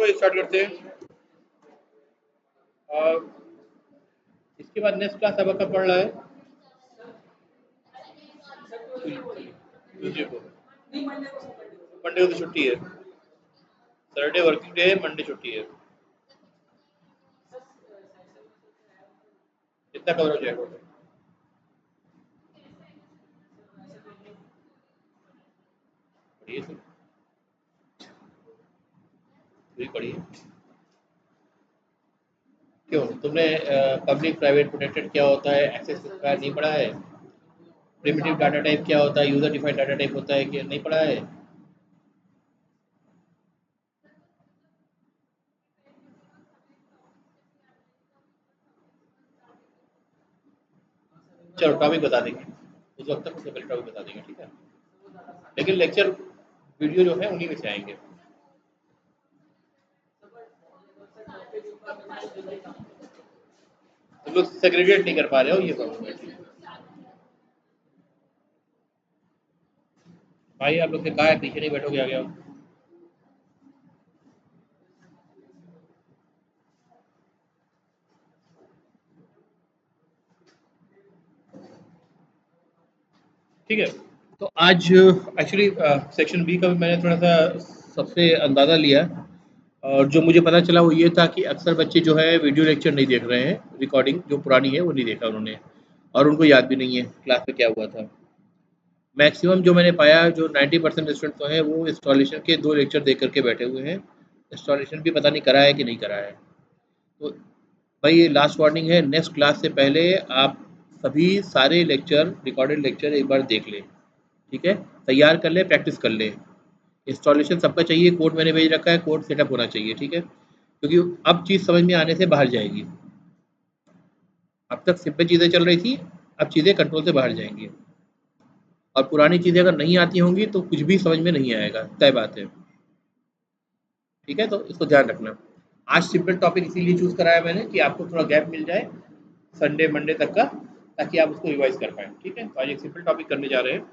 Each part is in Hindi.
भाई स्टार्ट करते हैं। इसके बाद नेक्स्ट क्लास अब कब पढ़ रहा है? ट्यूजडे को। मंडे को तो छुट्टी है। सैटरडे वर्किंग डे है, मंडे छुट्टी है। कितना कवर हो जाएगा? पढ़िए सर, वही पढ़िए। क्यों तुमने पब्लिक प्राइवेट प्रोटेक्टेड क्या होता है, एक्सेस स्क्वायर नहीं पढ़ा है? प्रिमिटिव डाटा टाइप क्या होता है, यूजर डिफाइंड डाटा टाइप होता है कि नहीं पढ़ा है? चलो टॉपिक बता देंगे, उस वक्त तक उससे पहले टॉपिक बता देंगे, ठीक है? लेकिन लेक्चर वीडियो जो है उन्हीं में से आएंगे। तुम लोग सेग्रीगेट नहीं कर पा रहे हो, ये प्रॉब्लम है। भाई आप लोग से कहा है पीछे नहीं बैठोगे, आ गया हो। ठीक है, तो आज एक्चुअली सेक्शन बी का भी मैंने थोड़ा सा सबसे अंदाज़ा लिया, और जो मुझे पता चला वो ये था कि अक्सर बच्चे जो है वीडियो लेक्चर नहीं देख रहे हैं, रिकॉर्डिंग जो पुरानी है वो नहीं देखा उन्होंने, और उनको याद भी नहीं है क्लास में क्या हुआ था। मैक्सिमम जो मैंने पाया, जो 90% स्टूडेंट तो हैं वो इंस्टॉलेशन के 2 लेक्चर देख कर के बैठे हुए हैं। इंस्टॉलेशन भी पता नहीं करा है कि नहीं करा है। तो भाई ये लास्ट वार्निंग है, नेक्स्ट क्लास से पहले आप सभी सारे लेक्चर, रिकॉर्डेड लेक्चर एक बार देख लें, ठीक है? तैयार कर लें, प्रैक्टिस कर लें। इंस्टॉलेशन सबका चाहिए, कोड मैंने भेज रखा है, कोड सेटअप होना चाहिए, ठीक है? क्योंकि अब चीज़ समझ में आने से बाहर जाएगी। अब तक सिंपल चीज़ें चल रही थी, अब चीज़ें कंट्रोल से बाहर जाएँगी, और पुरानी चीज़ें अगर नहीं आती होंगी तो कुछ भी समझ में नहीं आएगा, तय बात है। ठीक है? तो इसको ध्यान रखना। आज सिंपल टॉपिक इसीलिए चूज़ कराया मैंने कि आपको थोड़ा गैप मिल जाए संडे, मंडे तक का, ताकि आप उसको रिवाइज़ कर पाएँ, ठीक है? तो आज एक सिंपल टॉपिक करने जा रहे हैं।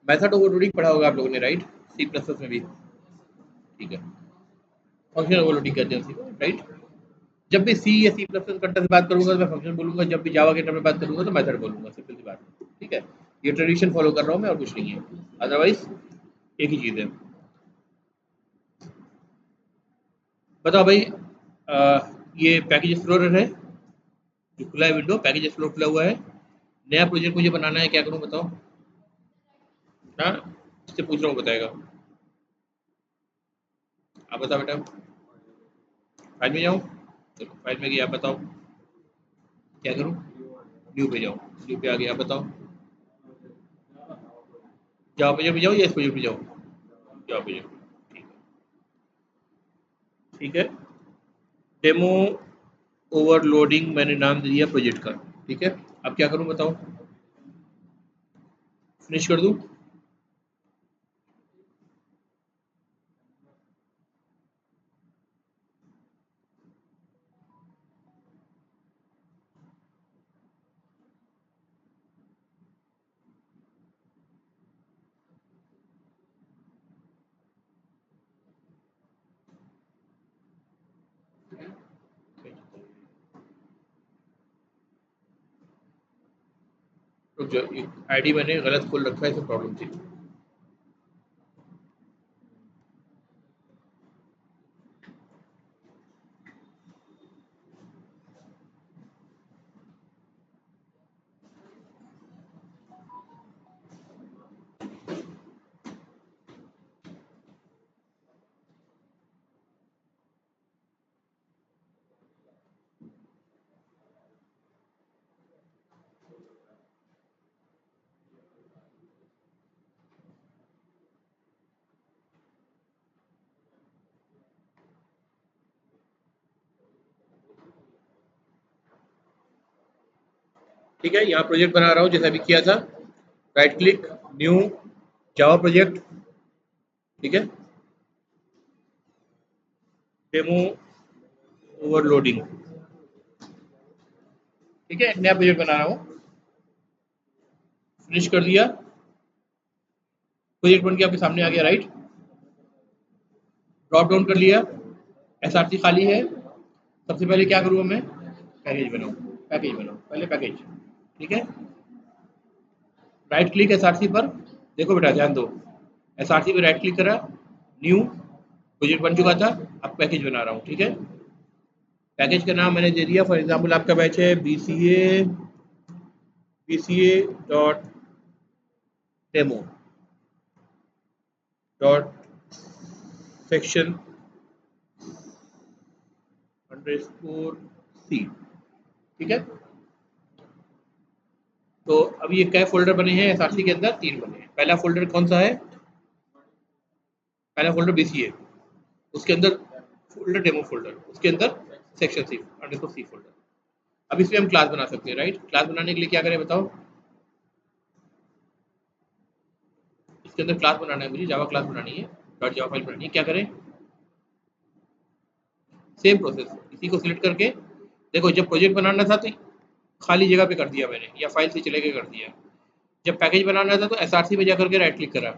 मेथड ओवरलोडिंग पढ़ा होगा आप लोगों ने, राइट? सी प्लस प्लस में भी, ठीक है। फंक्शन ओवरलोडिंग कहते हैं उसी को, राइट? जब भी सी या सी प्लस प्लस कंटेंट से बात करूंगा तो मैं फंक्शन बोलूंगा, जब भी जावा के टर्म में बात करूंगा तो मेथड बोलूंगा, सिंपल सी बात है, ठीक है? ये ट्रेडिशन फॉलो कर रहा हूँ मैं, और कुछ नहीं है, अदरवाइज एक ही चीज़ है। बताओ भाई, ये पैकेज एक्सप्लोरर है जो खुला है, विंडो पैकेज एक्सप्लोरर खुला हुआ है। नया प्रोजेक्ट मुझे बनाना है, क्या करूँ बताओ? हाँ, इससे पूछ रहा हूँ, बताएगा। आप बताओ बेटा। फाइल में जाऊँ? देखो फाइल में गया, आप बताओ क्या करूँ? न्यू पे जाऊँ, न्यू पे आ गया, आप बताओ। जावा प्रोजेक्ट पे जाओ या इस प्रोजेक्ट पे जाओ? जावा प्रोजेक्ट, ठीक है, ठीक है। डेमो ओवरलोडिंग मैंने नाम दे दिया प्रोजेक्ट का, ठीक है? अब क्या करूं बताओ? फिनिश कर दूं? रुक जाओ, आईडी मैंने गलत खोल रखा है, इसमें प्रॉब्लम थी। ठीक है, यहाँ प्रोजेक्ट बना रहा हूँ जैसा अभी किया था। Right click, new, Java project, ठीक है। डेमो ओवरलोडिंग, ठीक है, एक नया प्रोजेक्ट बना रहा हूँ। फिनिश कर दिया, प्रोजेक्ट बन के आपके सामने आ गया, राइट? ड्रॉप डाउन कर लिया, एसआरसी खाली है। सबसे पहले क्या करूँगा मैं, पैकेज बनाऊँ, पैकेज बनाऊँ, पहले पैकेज, ठीक है। राइट क्लिक एसआरसी पर, देखो बेटा ध्यान दो, एसआरसी पे राइट क्लिक करा, न्यू प्रोजेक्ट बन चुका था, अब पैकेज बना रहा हूँ, ठीक है। पैकेज का नाम मैंने दे दिया, फॉर एग्जाम्पल आपका बैच है BCA dot demo dot section underscore C, ठीक है। तो अब ये कै फोल्डर बने हैं एसआरसी के अंदर, 3 बने हैं। पहला फोल्डर कौन सा है, पहला फोल्डर BCA, उसके अंदर फोल्डर डेमो फोल्डर, उसके अंदर section C underscore C folder. अब इसमें हम क्लास बना सकते हैं, राइट। क्लास बनाने के लिए क्या करें बताओ, इसके अंदर क्लास बनाना है मुझे, जावा क्लास बनानी है, डॉट जावा फाइल बनानी है। क्या करें, सेम प्रोसेस, इसी को सिलेक्ट करके, देखो जब प्रोजेक्ट बनाना था तो खाली जगह पे कर दिया मैंने, या फाइल से चले के कर दिया। जब पैकेज बनाना था तो एसआरसी में जाकर के राइट क्लिक करा,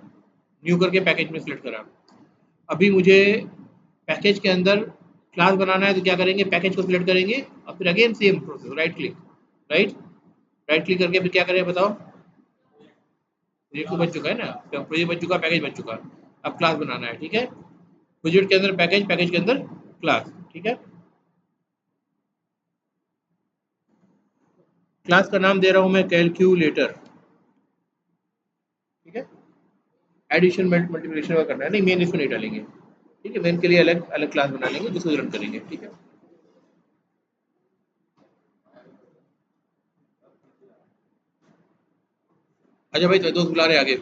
न्यू करके पैकेज में सिलेक्ट करा। अभी मुझे पैकेज के अंदर क्लास बनाना है तो क्या करेंगे, पैकेज को सिलेक्ट करेंगे और फिर again same process, right click, right right click करके फिर क्या करें बताओ, प्रोजेक्ट तो बन चुका है ना, प्रोजेक्ट बन चुका, पैकेज बन चुका, अब क्लास बनाना है, ठीक है। प्रोजेक्ट के अंदर पैकेज, पैकेज के अंदर क्लास, ठीक है। क्लास का नाम दे रहा हूं मैं कैलकुलेटर, ठीक है। एडिशन मल्टीप्लिकेशन का करना है, नहीं मेन इसमें नहीं डालेंगे, ठीक है। मेन के लिए अलग अलग क्लास बना लेंगे जिसको रन करेंगे, ठीक है। अच्छा भाई, तो दोस्त बुला रहे आगे,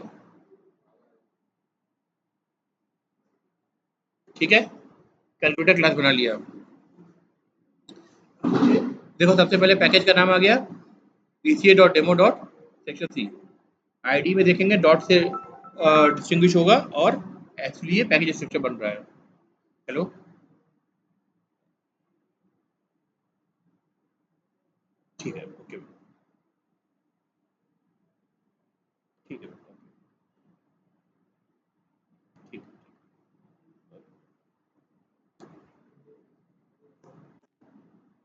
ठीक है। कैलकुलेटर क्लास बना लिया। देखो सबसे पहले पैकेज का नाम आ गया BCA dot demo dot section C, ID में देखेंगे डॉट से डिस्टिंग्विश होगा, और एक्चुअली ये पैकेज स्ट्रक्चर बन रहा है। हेलो, ठीक है, ओके, ठीक है, ठीक,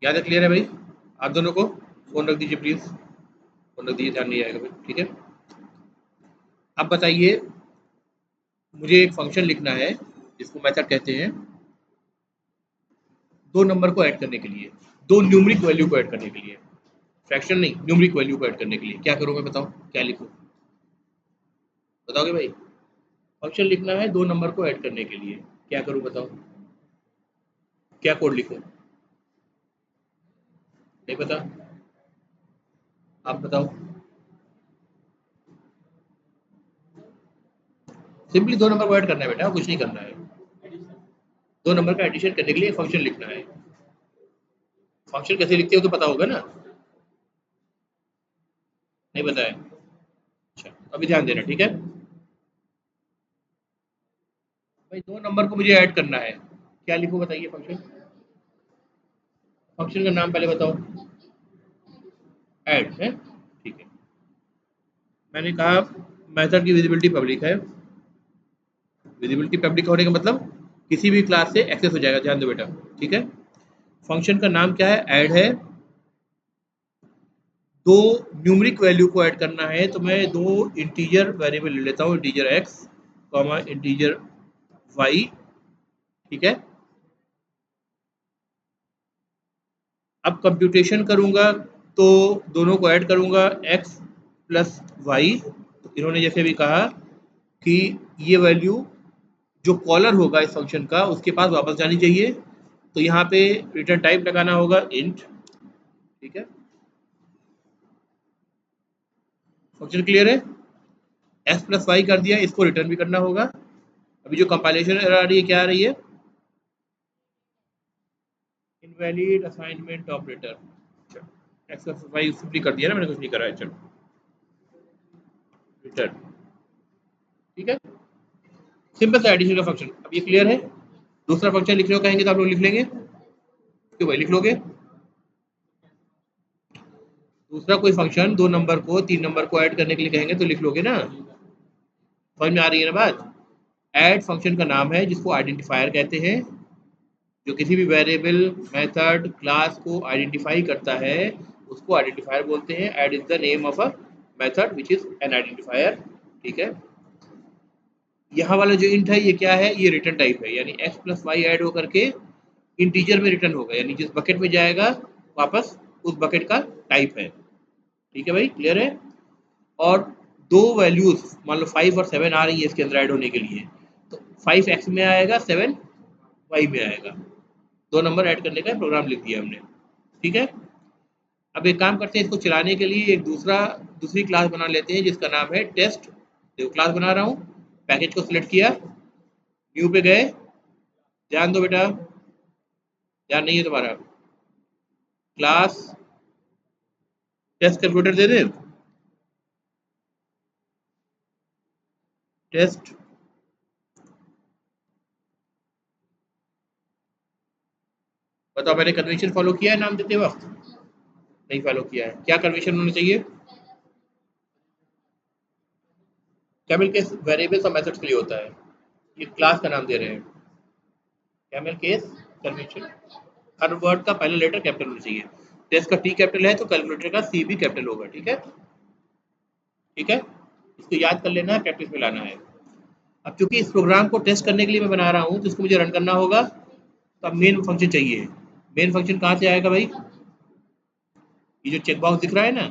याद है, क्लियर है भाई। आप दोनों को फोन रख दीजिए प्लीज, फोन रख दीजिए, ध्यान नहीं आएगा भाई, ठीक है। अब बताइए, मुझे एक फंक्शन लिखना है जिसको मेथड कहते हैं, दो नंबर को ऐड करने के लिए, दो न्यूमरिक वैल्यू को ऐड करने के लिए, फ्रैक्शन नहीं, न्यूमरिक वैल्यू को ऐड करने के लिए क्या करूँ मैं, बताओ क्या लिखूँ, बताओगे भाई। फंक्शन लिखना है दो नंबर को ऐड करने के लिए, क्या करूँ बताओ, क्या कोड लिखूँ, नहीं पता, आप बताओ। सिंपली दो नंबर को ऐड करना है बेटा, कुछ नहीं करना है। दो नंबर का एडिशन करने के लिए फंक्शन लिखना है। फंक्शन कैसे लिखते हो तो पता होगा ना, नहीं पता है, अच्छा अभी ध्यान देना, ठीक है। भाई दो नंबर को मुझे ऐड करना है, क्या लिखूँ बताइए फंक्शन, फंक्शन का नाम पहले बताओ, ऐड है, ठीक है। मैंने कहा मेथड की विजिबिलिटी पब्लिक है, विजिबिलिटी पब्लिक होने का मतलब किसी भी क्लास से एक्सेस हो जाएगा, ध्यान दो बेटा, ठीक है। फंक्शन का नाम क्या है, ऐड है। दो न्यूमरिक वैल्यू को ऐड करना है तो मैं दो इंटीजर वेरिएबल ले लेता हूँ, integer x comma integer y, ठीक है। अब कंप्यूटेशन करूंगा तो दोनों को ऐड करूंगा, x प्लस वाई, तो इन्होंने जैसे भी कहा कि ये वैल्यू जो कॉलर होगा इस फंक्शन का उसके पास वापस जानी चाहिए, तो यहाँ पे रिटर्न टाइप लगाना होगा इंट, ठीक है। फंक्शन क्लियर है, x प्लस वाई कर दिया, इसको रिटर्न भी करना होगा। अभी जो कंपाइलेशन एरर आ रही है, क्या आ रही है, invalid assignment operator, X plus Y simply कर दिया ना मैंने, कुछ नहीं करा है, चलो रिटर्न, ठीक है। सिंपल सा एडिशन का फंक्शन, अब ये क्लियर है। दूसरा फंक्शन लिख रहे हो कहेंगे तो आप लोग लिख लेंगे, क्यों भाई, लिख लोगे। दूसरा कोई फंक्शन दो नंबर को तीन नंबर को ऐड करने के लिए कहेंगे तो लिख लोगे ना, समझ में आ रही है ना बात, ऐड फंक्शन का नाम है जिसको आइडेंटिफायर कहते हैं, जो किसी भी वेरिएबल, मेथड, क्लास को आइडेंटिफाई करता है उसको आइडेंटिफायर बोलते हैं। Add is the name of a method which is an identifier. ठीक है, यहाँ वाला जो इंट है ये क्या है, ये रिटर्न टाइप है, यानी x प्लस वाई ऐड होकर के इंटीजर में रिटर्न होगा, यानी जिस बकेट में जाएगा वापस उस बकेट का टाइप है। ठीक है भाई, क्लियर है। और दो वैल्यूज मान लो 5 और 7 आ रही है इसके अंदर ऐड होने के लिए, तो 5 x में आएगा, 7 y में आएगा। दो नंबर ऐड करने का प्रोग्राम लिख दिया हमने। ठीक है, अब एक काम करते हैं, इसको चलाने के लिए एक दूसरी क्लास बना लेते हैं जिसका नाम है टेस्ट। देखो क्लास बना रहा हूँ, पैकेज को सिलेक्ट किया, न्यू पे गए, ध्यान दो बेटा, ध्यान नहीं है तुम्हारा, क्लास टेस्ट कैलकुलेटर दे दे, टेस्ट। बताओ मैंने कन्वेंशन फॉलो किया है नाम देते वक्त? नहीं फॉलो किया है। क्या कन्वेंशन होना चाहिए? कैमल केस वेरिएबल्स और मेथड्स के लिए होता है, ये क्लास का नाम दे रहे हैं। कैमल केस कन्वेंशन, हर वर्ड का पहला लेटर कैपिटल होना चाहिए। टेस्ट का टी कैपिटल है तो कैलकुलेटर का सी भी कैपिटल होगा। ठीक है, ठीक है, इसको याद कर लेना है, प्रैक्टिस में लाना है। अब चूंकि इस प्रोग्राम को टेस्ट करने के लिए मैं बना रहा हूँ तो इसको मुझे रन करना होगा, तो अब मेन फंक्शन चाहिए। मेन फंक्शन कहाँ से आएगा भाई? ये जो चेक बॉक्स दिख रहा है ना,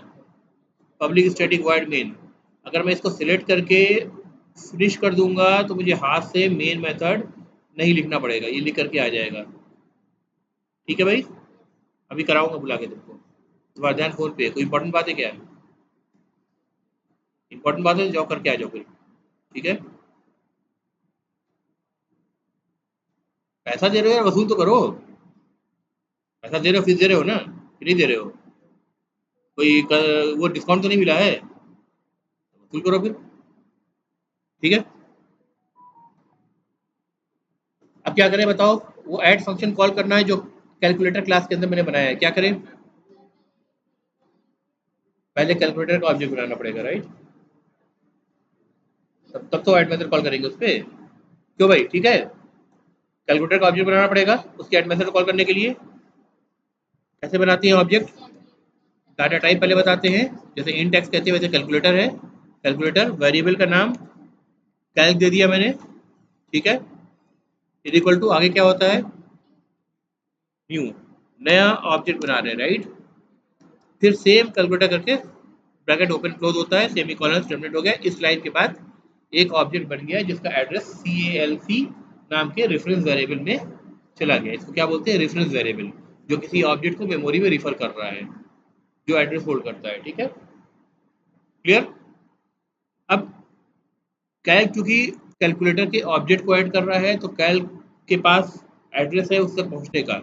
पब्लिक स्टैटिक वॉइड मेन, अगर मैं इसको सिलेक्ट करके फिनिश कर दूंगा तो मुझे हाथ से मेन मेथड नहीं लिखना पड़ेगा, ये लिख करके आ जाएगा। ठीक है भाई, अभी कराऊंगा बुला के तुमको। तुम्हारा ध्यान फोन पे, कोई इंपॉर्टेंट बात है क्या? इंपॉर्टेंट बात है तो जाओ करके आ जाओ फिर। ठीक है, पैसा दे रहे हो यार, वसूल तो करो। पैसा दे रहे हो, फीस दे रहे हो ना, कि नहीं दे रहे हो? वो डिस्काउंट तो नहीं मिला है? वसूल करो फिर। ठीक है, अब क्या करें बताओ? वो ऐड फंक्शन कॉल करना है जो कैलकुलेटर क्लास के अंदर मैंने बनाया है, क्या करें? पहले कैलकुलेटर का ऑब्जेक्ट बनाना पड़ेगा, राइट? तब तो ऐड मेथड कॉल करेंगे उस पर। क्यों भाई? ठीक है, कैलकुलेटर का ऑब्जेक्ट बनाना पड़ेगा उसके ऐड मेथड कॉल करने के लिए। कैसे बनाते हैं ऑब्जेक्ट? डाटा टाइप पहले बताते हैं, जैसे इंट एक्स कहते हैं वैसे कैलकुलेटर है। कैलकुलेटर वेरिएबल का नाम कैल्क दे दिया मैंने। ठीक है, इज इक्वल टू आगे क्या होता है? न्यू, नया ऑब्जेक्ट बना रहे हैं, राइट? फिर सेम कैलकुलेटर करके ब्रैकेट ओपन क्लोज होता है, सेमी कॉलन टर्मिनेट हो गया। इस लाइन के बाद एक ऑब्जेक्ट बन गया जिसका एड्रेस CALC नाम के रेफरेंस वेरिएबल में चला गया। इसको क्या बोलते हैं? रेफरेंस वेरिएबल, जो किसी ऑब्जेक्ट को मेमोरी में रिफर कर रहा है, जो एड्रेस होल्ड करता है। ठीक है, क्लियर। अब कैल्क चूंकि कैलकुलेटर के ऑब्जेक्ट को ऐड कर रहा है तो कैल्क के पास एड्रेस है उस तक पहुंचने का,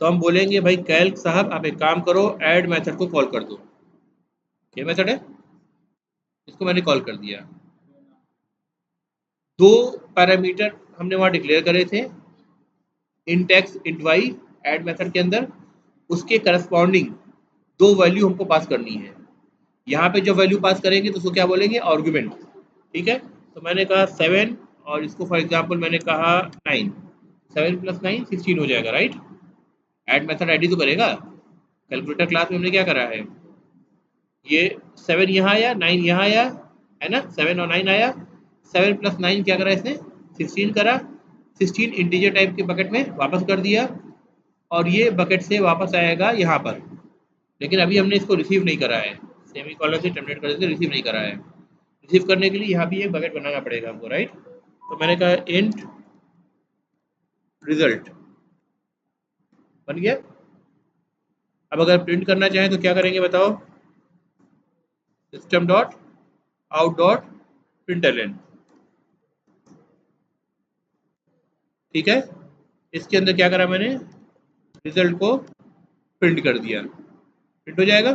तो हम बोलेंगे भाई कैल्क साहब आप एक काम करो, ऐड मेथड को कॉल कर दो। क्या मेथड है? इसको मैंने कॉल कर दिया। दो पैरामीटर हमने वहां डिक्लेयर करे थे, int X int Y, add method के अंदर। उसके करस्पॉन्डिंग दो वैल्यू हमको पास करनी है। यहाँ पे जो वैल्यू पास करेंगे तो उसको क्या बोलेंगे? आर्गुमेंट। ठीक है, तो मैंने कहा 7 और इसको फॉर एग्जांपल मैंने कहा 9। 7 प्लस 9 16 हो जाएगा, राइट? ऐड मेथड ऐड ही तो करेगा। कैलकुलेटर क्लास में हमने क्या करा है, ये 7 यहाँ आया, 9 यहाँ आया, है ना? 7 और 9 आया। 7 प्लस 9 क्या करा इसने? 16 करा। 16 इंटीजर टाइप के बकेट में वापस कर दिया, और ये बकेट से वापस आएगा यहाँ पर। लेकिन अभी हमने इसको रिसीव नहीं करा है, सेमी कॉलर से टर्मिनेट कर देते, रिसीव नहीं करा है। रिसीव करने के लिए यहाँ भी एक बकेट बनाना पड़ेगा हमको, राइट? तो मैंने कहा इंट रिजल्ट बन गया। अब अगर प्रिंट करना चाहें तो क्या करेंगे बताओ? System dot out dot println. ठीक है, इसके अंदर क्या करा मैंने? रिजल्ट को प्रिंट कर दिया, प्रिंट हो जाएगा।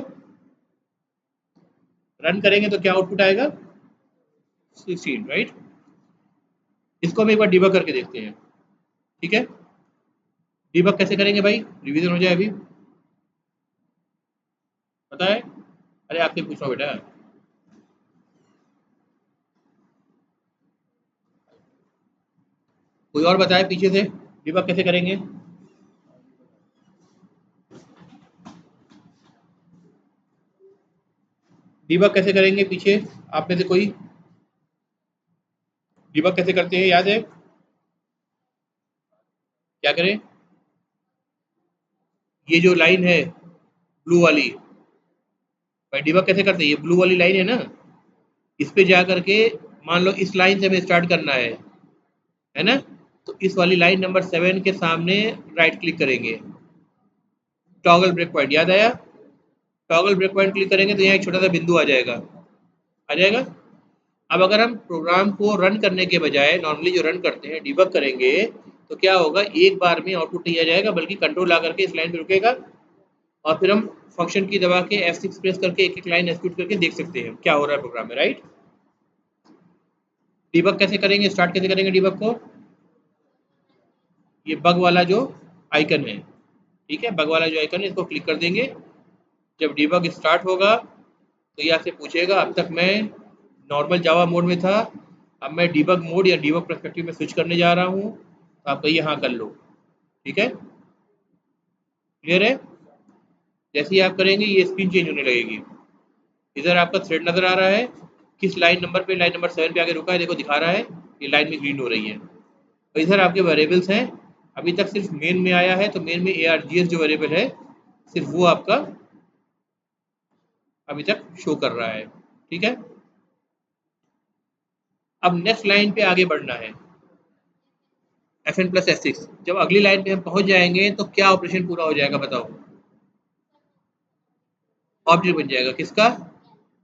रन करेंगे तो क्या आउटपुट आएगा? 16, राइट? इसको हम एक बार डिबग करके देखते हैं। ठीक है, डिबग कैसे करेंगे भाई? रिवीजन हो जाए अभी, पता है? अरे आपसे पूछ रहा हूँ बेटा। कोई और बताए पीछे से डिबग कैसे करेंगे? डिबग कैसे करेंगे पीछे आप में से कोई? डिबग कैसे करते हैं याद है? क्या करें? ये जो लाइन है ब्लू वाली, भाई डिबग कैसे करते हैं? ये ब्लू वाली लाइन है ना, इस पे जा करके मान लो इस लाइन से हमें स्टार्ट करना है ना? तो इस वाली लाइन नंबर 7 के सामने राइट क्लिक करेंगे, टॉगल ब्रेक पॉइंट, याद आया? टॉगल ब्रेक पॉइंट क्लिक करेंगे तो यहाँ एक छोटा सा बिंदु आ जाएगा, आ जाएगा। अब अगर हम प्रोग्राम को रन करने के बजाय नॉर्मली जो रन करते हैं डिबग करेंगे, तो क्या होगा, एक बार में आउटपुट नहीं आ जाएगा, बल्कि कंट्रोल ला करके इस लाइन पे रुकेगा और फिर हम फंक्शन की दबा के F6 प्रेस करके एक एक लाइन एग्जीक्यूट करके देख सकते हैं क्या हो रहा है प्रोग्राम में, राइट? डिबग कैसे करेंगे, स्टार्ट कैसे करेंगे डिबग को? ये बग वाला जो आइकन है, ठीक है, बग वाला जो आइकन है इसको क्लिक कर देंगे। जब डिबग स्टार्ट होगा तो ये आपसे पूछेगा, अब तक मैं नॉर्मल जावा मोड में था, अब मैं डिबग मोड या डिबग पर्सपेक्टिव में स्विच करने जा रहा हूँ, तो आप कहिए हाँ कर लो, ठीक है, क्लियर है? जैसे ही आप करेंगे ये स्क्रीन चेंज होने लगेगी। इधर आपका थ्रेड नजर आ रहा है, किस लाइन नंबर पे, लाइन नंबर 7 पे आके रुका है, देखो दिखा रहा है, ये लाइन में ग्रीन हो रही है। और इधर आपके वेरिएबल्स हैं, अभी तक सिर्फ मेन में आया है, तो मेन में ARGS जो वेरिएबल है सिर्फ वो आपका अभी तक शो कर रहा है, ठीक है। अब नेक्स्ट लाइन पे आगे बढ़ना है, FN+F6। जब अगली लाइन पे हम पहुंच जाएंगे तो क्या ऑपरेशन पूरा हो जाएगा बताओ? ऑब्जेक्ट बन जाएगा, किसका?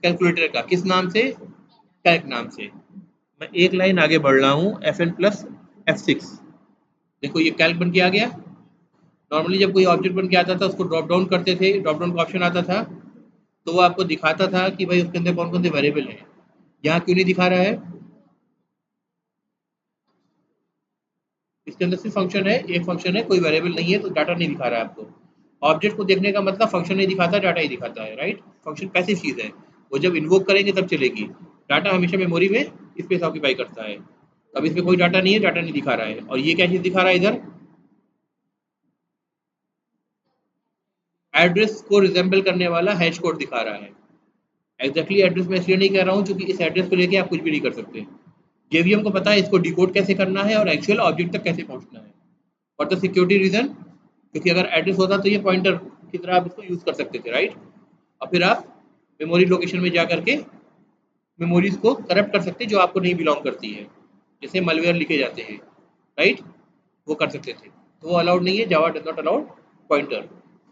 कैलकुलेटर का। किस नाम से? कैल्क नाम से। मैं एक लाइन आगे बढ़ रहा हूँ, FN+F6, देखो ये कैल्क बन के आ गया। नॉर्मली जब कोई ऑब्जेक्ट बन के आता था उसको ड्रॉप डाउन करते थे, ड्रॉप डाउन का ऑप्शन आता था, तो वो आपको दिखाता था कि भाई उसके अंदर कौन कौन से वेरिएबल हैं। यहाँ क्यों नहीं दिखा रहा है? इसके अंदर सिर्फ फंक्शन है, एक फंक्शन है, कोई वेरिएबल नहीं है, तो डाटा नहीं दिखा रहा है आपको। ऑब्जेक्ट को देखने का मतलब फंक्शन नहीं दिखाता, डाटा ही दिखाता है, राइट? फंक्शन पैसिव चीज़ है, वो जब इन्वोक करेंगे तब चलेगी। डाटा हमेशा मेमोरी में स्पेस ऑक्यूपाई करता है। अब इसमें कोई डाटा नहीं है, डाटा नहीं दिखा रहा है। और ये क्या चीज़ दिखा रहा है इधर? एड्रेस को रिजेंबल करने वाला हैश कोड दिखा रहा है। एग्जैक्टली एड्रेस मैं इसलिए नहीं कह रहा हूँ क्योंकि इस एड्रेस को लेके आप कुछ भी नहीं कर सकते। जेवीएम को पता है इसको डिकोड कैसे करना है और एक्चुअल ऑब्जेक्ट तक कैसे पहुंचना है। फॉर द सिक्योरिटी रीजन, क्योंकि अगर एड्रेस होता तो ये पॉइंटर की तरह आप इसको यूज कर सकते थे, राइट? और फिर आप मेमोरी लोकेशन में जा करके मेमोरीज को करप्ट कर सकते जो आपको नहीं बिलोंग करती है, जैसे मलवेयर लिखे जाते हैं, राइट? वो कर सकते थे, तो वो अलाउड नहीं है, जावा डज नॉट अलाउड पॉइंटर।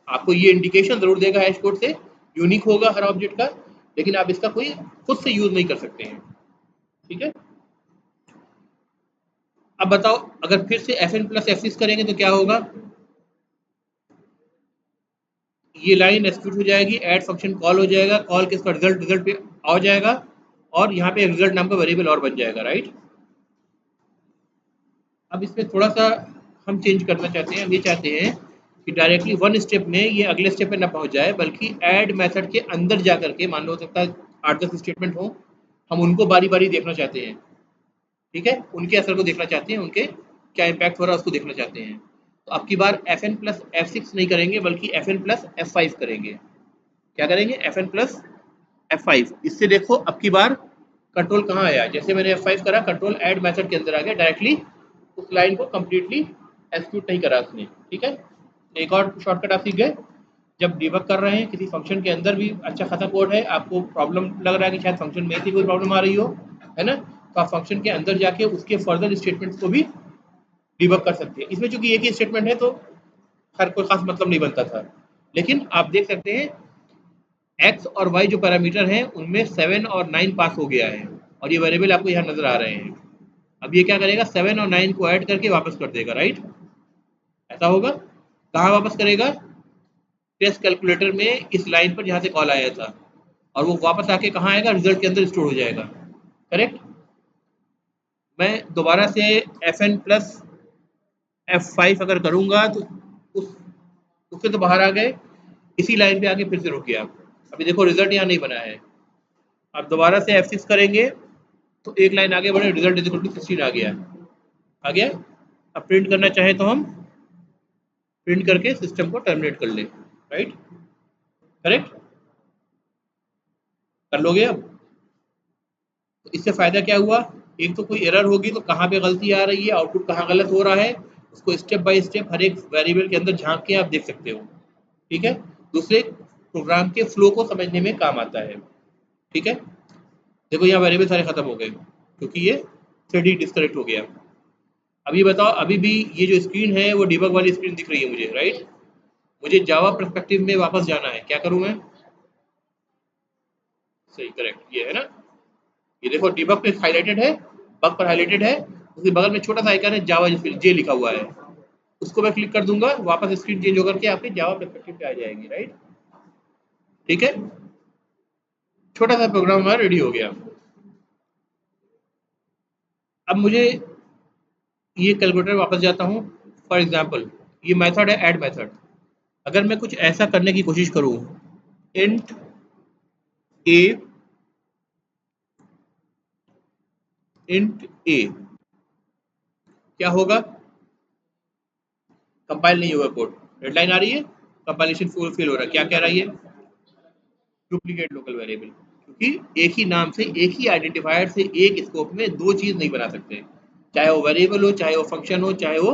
आपको ये इंडिकेशन जरूर देगा हैश कोड से, यूनिक होगा हर ऑब्जेक्ट का, लेकिन आप इसका कोई खुद से यूज नहीं कर सकते हैं, ठीक है। अब बताओ, अगर फिर से FN+F6 करेंगे तो क्या होगा? ये लाइन एक्सिक्यूट हो जाएगी, ऐड फंक्शन कॉल हो जाएगा, कॉल के इसका रिजल्ट रिजल्ट पे आ जाएगा, और यहाँ पे रिजल्ट नाम का वेरिएबल और बन जाएगा, राइट? अब इसमें थोड़ा सा हम चेंज करना चाहते हैं। हम ये चाहते हैं कि डायरेक्टली वन स्टेप में ये अगले स्टेप पे ना पहुंच जाए, बल्कि ऐड मेथड के अंदर जा करके, मान लो हो सकता है 8-10 स्टेटमेंट हो, हम उनको बारी बारी देखना चाहते हैं, ठीक है, उनके असर को देखना चाहते हैं, उनके क्या इम्पैक्ट हो रहा है उसको देखना चाहते हैं। तो अब की बार FN+F6 नहीं करेंगे, बल्कि FN+F5 करेंगे। क्या करेंगे? FN+F5। इससे देखो अब की बार कंट्रोल कहाँ आया, जैसे मैंने F5 करा, कंट्रोल ऐड मेथड के अंदर आ गया, डायरेक्टली उस लाइन को कंप्लीटली एग्जीक्यूट नहीं करा उसने, ठीक है। एक और शॉर्टकट आप सीख गए, जब डिबग कर रहे हैं किसी फंक्शन के अंदर भी अच्छा खासा कोड है, आपको प्रॉब्लम लग रहा है कि शायद फंक्शन में ही कोई प्रॉब्लम आ रही हो, है ना, तो आप फंक्शन के अंदर जाके उसके फर्दर स्टेटमेंट्स को भी डिबग कर सकते हैं। इसमें चूंकि एक ही स्टेटमेंट है तो हर कोई खास मतलब नहीं बनता था, लेकिन आप देख सकते हैं एक्स और वाई जो पैरामीटर हैं उनमें 7 और 9 पास हो गया है, और ये वेरिएबल आपको यहाँ नजर आ रहे हैं। अब ये क्या करेगा, 7 और 9 को ऐड करके वापस कर देगा, राइट? ऐसा होगा। कहाँ वापस करेगा? टेस्ट कैलकुलेटर में इस लाइन पर जहाँ से कॉल आया था, और वो वापस आके कहाँ आएगा, रिजल्ट के अंदर स्टोर हो जाएगा, करेक्ट। मैं दोबारा से FN+F5 अगर करूंगा तो उस उससे तो बाहर आ गए, इसी लाइन पे आके फिर से रुक गया। अभी देखो रिजल्ट यहाँ नहीं बना है। अब दोबारा से F6 करेंगे तो एक लाइन आगे बढ़े, रिजल्ट इज इक्वल टू 16 आ गया, आ गया। अब प्रिंट करना चाहे तो हम प्रिंट करके सिस्टम को टर्मिनेट कर ले, राइट, करेक्ट, कर लोगे अब। तो इससे फायदा क्या हुआ, एक तो कोई एरर होगी तो कहाँ पे गलती आ रही है, आउटपुट कहाँ गलत हो रहा है, उसको स्टेप बाय स्टेप हर एक वेरिएबल के अंदर झांक के आप देख सकते हो, ठीक है। दूसरे, प्रोग्राम के फ्लो को समझने में काम आता है, ठीक है। देखो यहाँ वेरिएबल सारे खत्म हो गए क्योंकि ये थ्रेड डिस्कनेक्ट हो गया। अभी बताओ, अभी भी ये जो स्क्रीन है वो डिबग वाली स्क्रीन दिख रही है मुझे, राइट। मुझे जावा पर्सपेक्टिव में वापस जाना है, क्या करूं मैं, सही, करेक्ट, ये है ना, ये देखो डिबग पे हाईलाइटेड है, बग पर हाईलाइटेड है, उसके बगल में छोटा सा आइकन है जावा जे लिखा हुआ है, उसको मैं क्लिक कर दूंगा, वापस स्क्रीन चेंज होकर के आपके जावा पर्सपेक्टिव पे आ जाएगी, राइट, ठीक है। छोटा सा प्रोग्राम हमारा रेडी हो गया। अब मुझे ये कैलकुलेटर वापस जाता हूँ, फॉर एग्जाम्पल ये मेथड है ऐड मेथड, अगर मैं कुछ ऐसा करने की कोशिश करूँ, इंट ए, इंट ए, क्या होगा, कंपाइल नहीं होगा कोड, रेड लाइन आ रही है, कंपाइलेशन फेल हो रहा है, क्या कह रहा है ये, डुप्लीकेट लोकल वेरिएबल, क्योंकि एक ही नाम से, एक ही आइडेंटिफायर से एक स्कोप में दो चीज नहीं बना सकते, चाहे वो वेरिएबल हो, चाहे वो फंक्शन हो, चाहे वो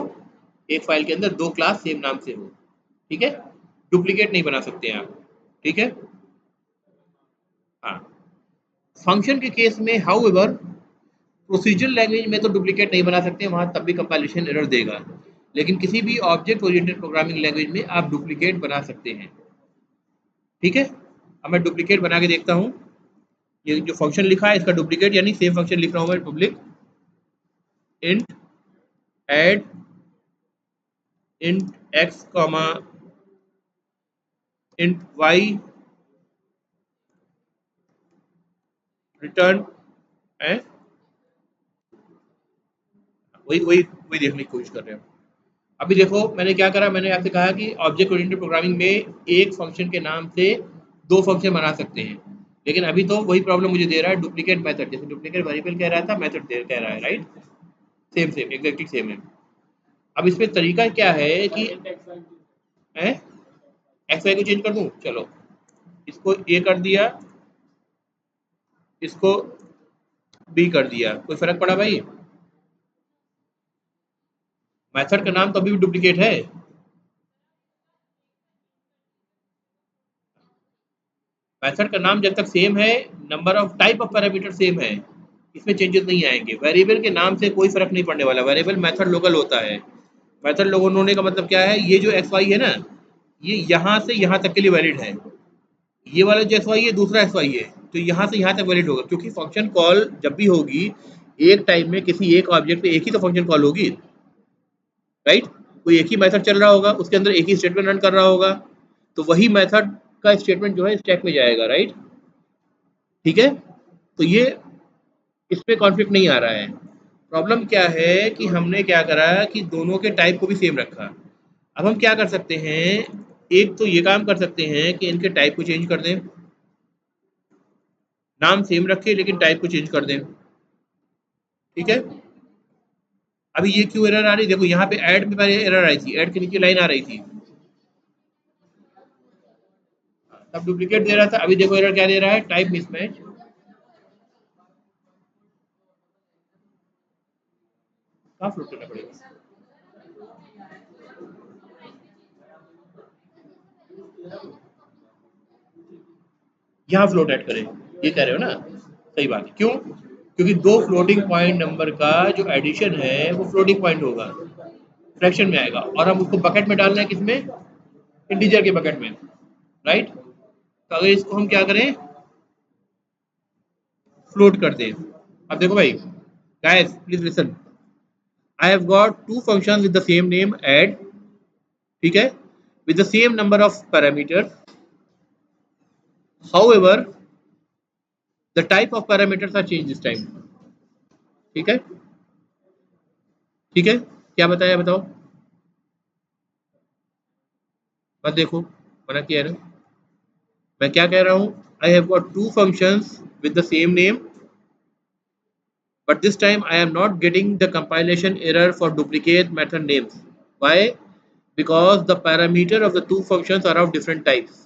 एक फाइल के अंदर दो क्लास सेम नाम से हो, ठीक है, डुप्लीकेट नहीं बना सकते हैं आप, ठीक है। हाँ, फंक्शन के केस में हाउएवर प्रोसीजर लैंग्वेज में तो डुप्लीकेट नहीं बना सकते, वहां तब भी कंपाइलेशन एरर देगा, लेकिन किसी भी ऑब्जेक्ट ओरिएंटेड प्रोग्रामिंग लैंग्वेज में आप डुप्लीकेट बना सकते हैं, ठीक है। अब मैं डुप्लीकेट बना के देखता हूँ, ये जो फंक्शन लिखा है इसका डुप्लीकेट, यानी सेम फंक्शन लिख रहा हूँ मैं, public int add int X comma int Y return, है वही वही वही देखने की कोशिश कर रहे हैं। अभी देखो मैंने क्या करा, मैंने आपसे कहा कि ऑब्जेक्ट ओरिएंटेड प्रोग्रामिंग में एक फंक्शन के नाम से दो फंक्शन बना सकते हैं, लेकिन अभी तो वही प्रॉब्लम मुझे दे रहा है, डुप्लीकेट मेथड, जैसे डुप्लीकेट वेरिएबल कह रहा था, मेथड कह रहा है, right, same same exactly same है। अब इसमें तरीका क्या है कि है, एक्स वाई को चेंज कर दूं, चलो इसको ए कर दिया, इसको बी कर दिया, कोई फर्क पड़ा भाई, मेथड का नाम तो अभी भी डुप्लीकेट है, मेथड का नाम जब तक सेम है, number of type of parameter same है, इसमें चेंजेस नहीं आएंगे, वेरिएबल के नाम से कोई फर्क नहीं पड़ने वाला, वेरिएबल मेथड लोकल होता है, मेथड लोकल होने का मतलब क्या है, ये जो एक्स वाई है ना, ये यहाँ से यहाँ तक के लिए वैलिड है, ये वाला जो एक्स वाई है दूसरा एक्स वाई है, तो यहाँ से यहाँ तक वैलिड होगा, क्योंकि फंक्शन कॉल जब भी होगी एक टाइम में किसी एक ऑब्जेक्ट पे एक ही तो फंक्शन कॉल होगी, राइट, कोई एक ही मेथड चल रहा होगा, उसके अंदर एक ही स्टेटमेंट रन कर रहा होगा, तो वही मेथड का स्टेटमेंट जो है स्टैक में जाएगा, राइट, ठीक है। तो ये इस पे कॉन्फ्लिक्ट नहीं आ रहा है, प्रॉब्लम क्या है कि हमने क्या करा कि दोनों के टाइप को भी सेम रखा। अब हम क्या कर सकते हैं, एक तो ये काम कर सकते हैं कि इनके टाइप को चेंज कर दें, नाम सेम रखे लेकिन टाइप को चेंज कर दें, ठीक है। अभी ये क्यों एरर आ रही, देखो यहाँ पे ऐड में पहले एरर आई थी, ऐड के नीचे लाइन आ रही थी, तब डुप्लीकेट दे रहा था, अभी देखो एरर क्या दे रहा है, टाइप मिसमैच, कहाँ फ्लोट करना पड़ेगा, यहाँ फ्लोट ऐड करें, ये कह रहे हो ना, सही बात है, क्यों, क्योंकि दो फ्लोटिंग पॉइंट नंबर का जो एडिशन है वो फ्लोटिंग पॉइंट होगा, फ्रैक्शन में आएगा, और हम उसको बकेट में डालना है, किसमें, इंटीजर के बकेट में, राइट। तो अगर इसको हम क्या करें, फ्लोट कर दें, अब देखो भाई, guys please listen, I have got two functions with the same name add, ठीक है, with the same number of parameters, however the type of parameters are change this time, ठीक है, ठीक है, क्या बताया बताओ, बस देखो मना किया है ना, मैं क्या कह रहा हूँ, I have got two functions with the same name, but this time I am not getting the compilation error for duplicate method names. Why? Because the parameter of the two functions are of different types.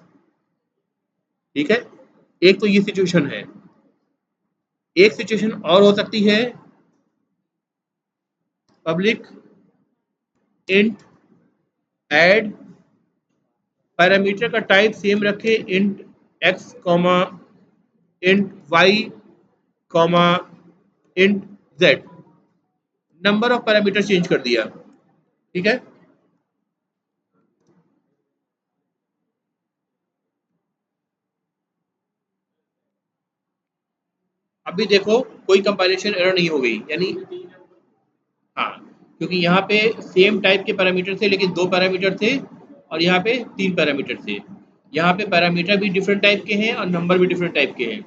ठीक है, एक तो ये सिचुएशन है। एक सिचुएशन और हो सकती है, पब्लिक इंट ऐड पैरामीटर का टाइप सेम रखे, int X comma int Y comma int Z, number of parameter change कर दिया। ठीक है, अभी देखो कोई कंपाइलेशन एरर नहीं हो गई, यानी हाँ, क्योंकि यहाँ पे सेम टाइप के पैरामीटर थे लेकिन दो पैरामीटर थे और यहाँ पे तीन पैरामीटर थे। यहाँ पे पैरामीटर भी डिफरेंट टाइप के हैं और नंबर भी डिफरेंट टाइप के हैं।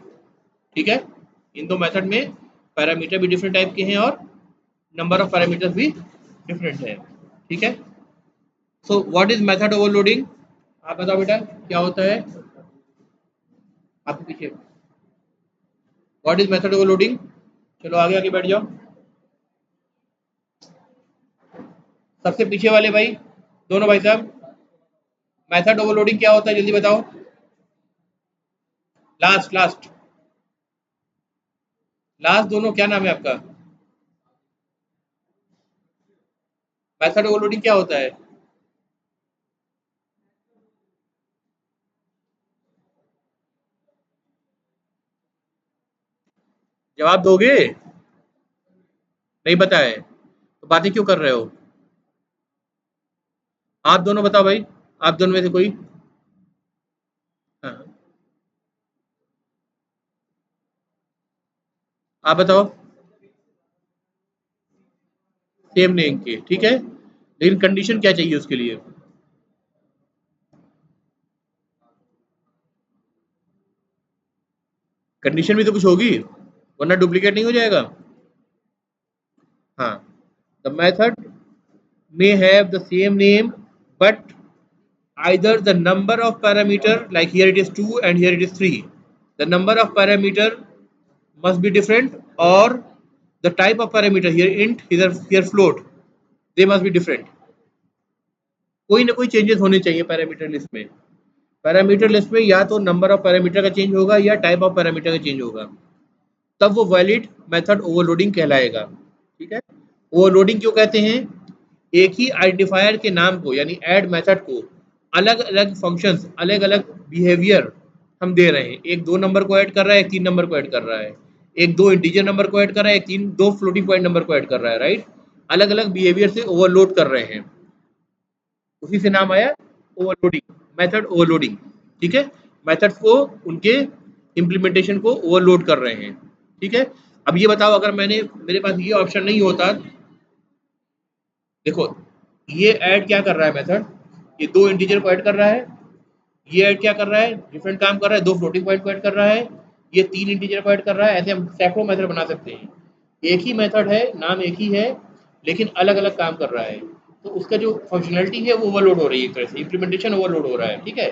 ठीक है, इन दो मेथड में पैरामीटर भी डिफरेंट टाइप के हैं और नंबर ऑफ पैरामीटर्स भी डिफरेंट है। ठीक है, सो व्हाट इज मेथड ओवरलोडिंग? आप बताओ बेटा क्या होता है आपके पीछे, व्हाट इज मेथड ओवरलोडिंग? चलो आगे आगे बैठ जाओ। सबसे पीछे वाले भाई, दोनों भाई साहब, मेथड ओवरलोडिंग क्या होता है जल्दी बताओ। लास्ट लास्ट लास्ट दोनों, क्या नाम है आपका? मेथड ओवरलोडिंग क्या होता है? जवाब दोगे? नहीं पता है तो बातें क्यों कर रहे हो? आप दोनों बताओ भाई, आप दोनों में से कोई। हाँ, आप बताओ। सेम नेम के, ठीक है, लेकिन कंडीशन क्या चाहिए उसके लिए? कंडीशन भी तो कुछ होगी, वरना डुप्लीकेट नहीं हो जाएगा। हाँ, the method may have the same name but either the number of parameter, like here it is 2 and here it is 3, the number of parameter must be different, or the type of parameter, here int, here float, they must be different. कोई ना कोई चेंजेस होने चाहिए पैरामीटर लिस्ट में। पैरामीटर लिस्ट में या तो नंबर ऑफ पैरामीटर का चेंज होगा या टाइप ऑफ पैरामीटर का चेंज होगा, तब वो वैलिड मेथड ओवरलोडिंग कहलाएगा। ठीक है, ओवरलोडिंग क्यों कहते हैं? एक ही आइडेंटिफायर के नाम को, यानी ऐड मेथड को अलग अलग फंक्शंस, अलग अलग बिहेवियर हम दे रहे हैं। एक 2 नंबर को ऐड कर रहा है, एक 3 नंबर को ऐड कर रहा है, एक 2 इंटीजर नंबर को ऐड कर रहा है, एक 2 फ्लोटिंग पॉइंट नंबर को ऐड कर रहा है, राइट। अलग अलग बिहेवियर से ओवरलोड कर रहे हैं, उसी से नाम आया ओवरलोडिंग, मेथड ओवरलोडिंग। ठीक है, मेथड्स को, उनके इम्प्लीमेंटेशन को ओवरलोड कर रहे हैं। ठीक है, अब ये बताओ, अगर मेरे पास ये ऑप्शन नहीं होता, देखो ये ऐड क्या कर रहा है मेथड, ये 2 इंटीजर को ऐड कर रहा है, ये ऐड क्या कर रहा है, डिफरेंट काम कर रहा है, 2 फ्लोटिंग पॉइंट को ऐड कर रहा है, ये 3 इंटीजर को ऐड कर रहा है। ऐसे हम सैकड़ों मेथड बना सकते हैं। एक ही मेथड है, नाम एक ही है, लेकिन अलग अलग काम कर रहा है, तो उसका जो फंक्शनलिटी है वो ओवरलोड हो रही है, एक तरह से इम्प्लीमेंटेशन ओवरलोड हो रहा है। ठीक है,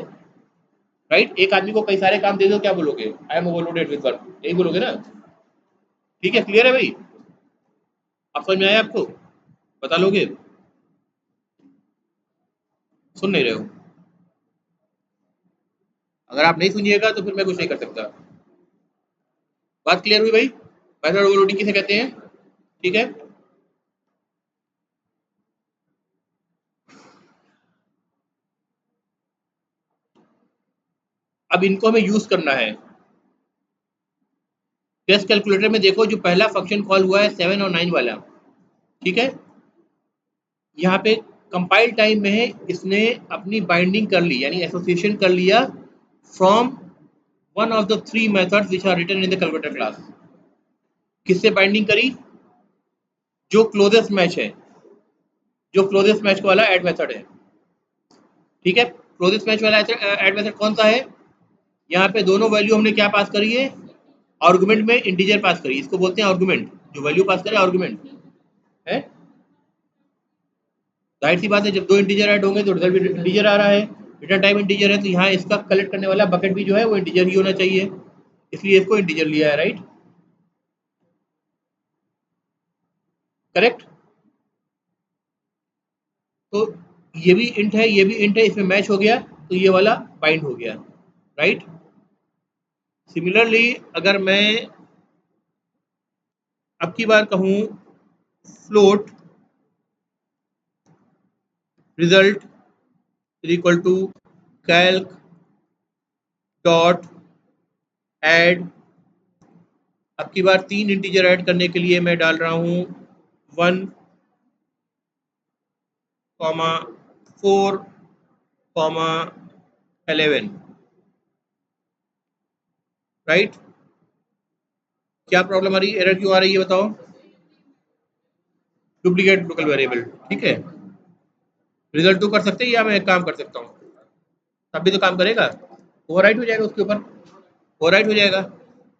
राइट। एक आदमी को कई सारे काम दे दो, क्या बोलोगे? I am overloaded with work, यही बोलोगे ना। ठीक है, क्लियर है भाई? आप समझ में आया आपको? बता लोगे? सुन नहीं रहे हो? अगर आप नहीं सुनिएगा तो फिर मैं कुछ नहीं कर सकता। बात क्लियर हुई भाई? मेथड ओवरलोडिंग किसे कहते हैं? ठीक है, अब इनको हमें यूज करना है। टेस्ट कैलकुलेटर में देखो, जो पहला फंक्शन कॉल हुआ है 7 और 9 वाला, ठीक है, यहाँ पे कंपाइल टाइम में है, इसने अपनी बाइंडिंग कर ली, यानी एसोसिएशन कर लिया from one of the 3 methods which are written in the calculator class. किससे बाइंडिंग करी? जो क्लोजेस्ट मैच है, जो क्लोजेस्ट मैच वाला ऐड मेथड है। ठीक है, क्लोजेस्ट मैच वाला ऐड मेथड कौन सा है? यहाँ पे दोनों वैल्यू हमने क्या पास करी है? आर्गुमेंट में इंटीजर पास करी, इसको बोलते हैं आर्गुमेंट। जो वैल्यू पास करे आर्गुमेंट है। जाहिर सी बात है, जब 2 इंटीजर ऐड होंगे तो रिजल्ट भी इंटीजर आ रहा है, रिटर्न टाइम इंटीजर है, तो यहाँ इसका कलेक्ट करने वाला बकेट भी जो है वो इंटीजर ही होना चाहिए, इसलिए इसको इंटीजर लिया है, राइट। करेक्ट। तो ये भी इंट है, ये भी इंट है, इसमें मैच हो गया, तो ये वाला बाइंड हो गया, राइट। सिमिलरली अगर मैं अब की बार कहूँ float result is equal to calc dot add, अब की बार 3 इंटीजर ऐड करने के लिए मैं डाल रहा हूँ 1, 4, 11, राइट। क्या प्रॉब्लम आ रही है, एरर क्यों आ रही है बताओ? डुप्लीकेट लोकल वेरिएबल, ठीक है। रिजल्ट टू कर सकते हैं या मैं एक काम कर सकता हूँ, तब भी तो काम करेगा, ओवरराइट हो जाएगा उसके ऊपर, ओवरराइट हो जाएगा।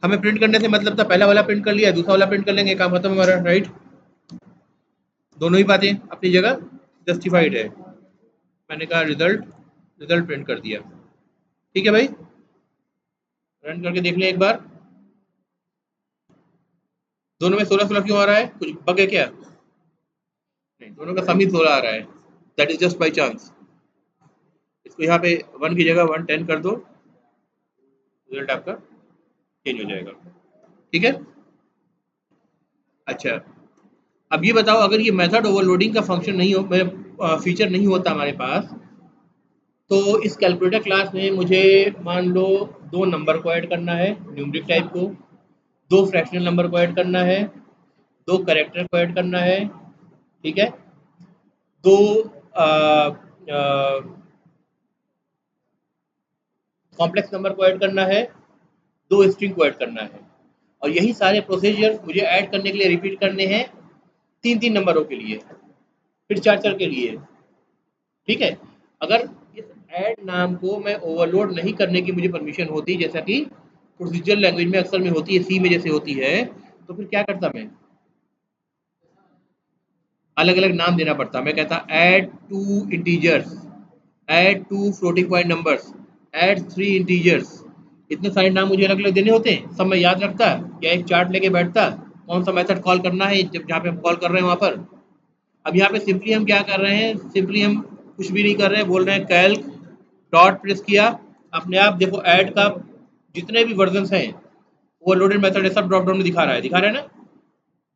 हमें प्रिंट करने से मतलब था, पहला वाला प्रिंट कर लिया, दूसरा वाला प्रिंट कर लेंगे, काम खत्म हमारा, राइट। दोनों ही बातें अपनी जगह जस्टिफाइड है। मैंने कहा रिजल्ट, रिजल्ट प्रिंट कर दिया, ठीक है भाई। रन करके देख लें एक बार, दोनों में 16 16 क्यों आ रहा है, कुछ बग है क्या? नहीं, दोनों का सम ही 16 आ रहा है, that is just by chance. इसको यहाँ पे 1 की जगह 110 कर दो, रिजल्ट आपका चेंज हो जाएगा, ठीक है। अच्छा, अब ये बताओ, अगर ये मेथड ओवरलोडिंग का फंक्शन नहीं हो, फीचर नहीं होता हमारे पास, तो इस कैलकुलेटर क्लास में मुझे मान लो 2 नंबर को ऐड करना है न्यूमेरिक टाइप को, 2 फ्रैक्शनल नंबर को ऐड करना है, 2 कैरेक्टर को ऐड करना है, ठीक है, 2 कॉम्प्लेक्स नंबर को ऐड करना है, 2 स्ट्रिंग को ऐड करना है, और यही सारे प्रोसीजर मुझे ऐड करने के लिए रिपीट करने हैं 3 नंबरों के लिए, फिर 4 के लिए, ठीक है। अगर इस ऐड नाम को मैं ओवरलोड नहीं करने की मुझे परमिशन होती, जैसा कि प्रोसीजर लैंग्वेज में अक्सर में होती है, सी में जैसे होती है, तो फिर क्या करता मैं, अलग अलग नाम देना पड़ता। मैं कहता add 2 integers, add 2 floating point numbers, add 3 integers, इतने सारे नाम मुझे अलग अलग देने होते हैं, सब मैं याद रखता या एक चार्ट लेके बैठता, कौन सा मेथड कॉल करना है जब जहाँ पे हम कॉल कर रहे हैं वहाँ पर। अब यहाँ पे सिंपली हम क्या कर रहे हैं, सिंपली हम कुछ भी नहीं कर रहे हैं, बोल रहे हैं कैल्क डॉट प्रेस किया, अपने आप देखो ऐड का जितने भी वर्जन हैं वो लोडेड मेथड है, सब ड्रॉप डाउन में दिखा रहा है ना।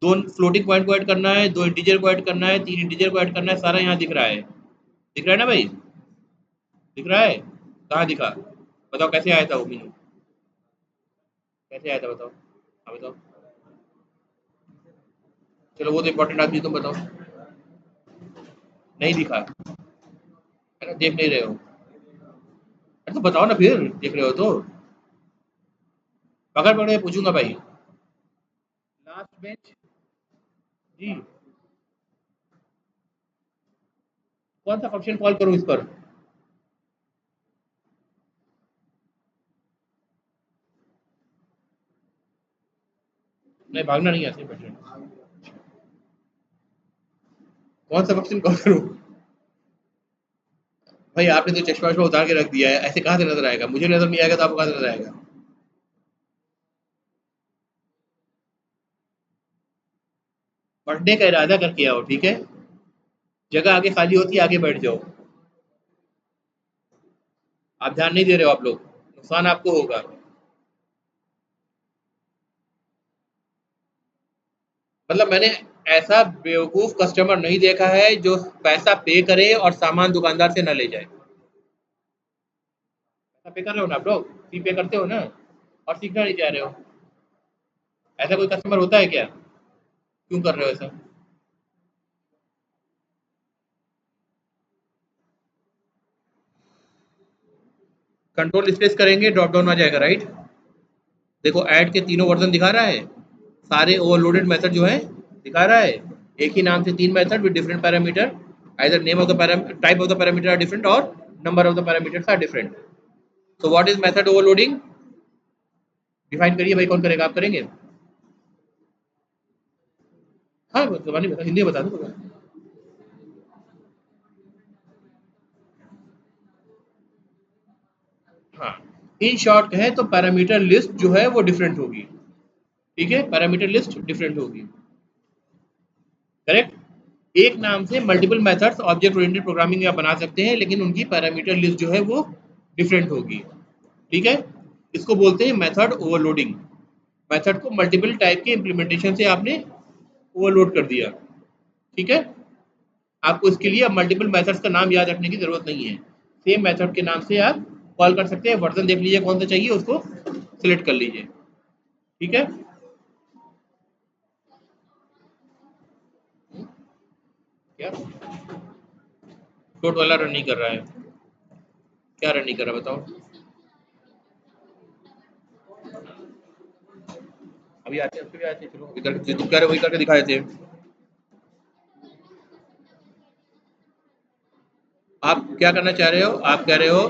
2 फ्लोटिंग पॉइंट को ऐड करना है, 2 इंटीजर को ऐड करना है, 3 इंटीजर को ऐड करना है, सारा यहाँ दिख रहा है ना भाई, दिख रहा है, कहाँ दिखा, बताओ कैसे आया था वो मीनू, कैसे आया था बताओ, हाँ बताओ, चलो वो तो इंपॉर्टेंट आदमी, तुम बताओ, नहीं दिखा, है ना, देख नहीं रहे हो, अरे तो बताओ ना, फिर देख रहे हो तो पकड़ पकड़ के पूछूंगा भाई। लास्ट बेंच जी, कौन सा फंक्शन कॉल करूं इस पर, नहीं भागना नहीं है, ऐसे बैठे, कौन सा फंक्शन कॉल करूं? भाई आपने तो चश्मा वश्मा उतार के रख दिया है, ऐसे कहाँ से नजर आएगा, मुझे नजर नहीं आएगा तो आपको कहाँ से नजर आएगा? पढ़ने का इरादा करके आओ, ठीक है, जगह आगे खाली होती है, आगे बैठ जाओ, आप ध्यान नहीं दे रहे हो, आप लोग, नुकसान आपको होगा। मतलब मैंने ऐसा बेवकूफ कस्टमर नहीं देखा है जो पैसा पे करे और सामान दुकानदार से न ले जाए। पैसा पे कर रहे हो ना आप लोग, फी पे करते हो ना, और सीखना नहीं चाह रहे हो, ऐसा कोई कस्टमर होता है क्या, क्यों कर रहे हो ऐसा? कंट्रोल स्पेस करेंगे, ड्रॉप डाउन आ जाएगा, राइट। देखो ऐड के तीनों वर्जन दिखा रहा है, सारे ओवरलोडेड मेथड जो है दिखा रहा है, एक ही नाम से 3 method with different parameter, either name of the type of the parameter are different और number of the parameters are different. So what is method overloading, define करिए भाई, कौन करेगा, आप करेंगे? हाँ जबानी बता, हिंदी में बता दो। हाँ, इन शॉर्ट कहें तो पैरामीटर लिस्ट जो है वो डिफरेंट होगी, ठीक है, पैरामीटर लिस्ट डिफरेंट होगी। करेक्ट। एक नाम से multiple methods object oriented programming में आप बना सकते हैं, लेकिन उनकी पैरामीटर लिस्ट जो है वो डिफरेंट होगी। ठीक है, इसको बोलते हैं मेथड ओवरलोडिंग। मेथड को मल्टीपल टाइप के इम्प्लीमेंटेशन से आपने ओवरलोड कर दिया। ठीक है, आपको इसके लिए अब मल्टीपल मेथड्स का नाम याद रखने की जरूरत नहीं है। सेम मेथड के नाम से आप कॉल कर सकते हैं। वर्जन देख लीजिए कौन सा चाहिए, उसको सिलेक्ट कर लीजिए। ठीक है, क्या शॉर्ट वाला रन नहीं कर रहा है? क्या रन नहीं कर रहा बताओ? अभी आते हैं, उसके भी आते हैं, चलो अभी करके तुम कह रहे हो वही करके दिखा देते हैं। आप क्या करना चाह रहे हो? आप कह रहे हो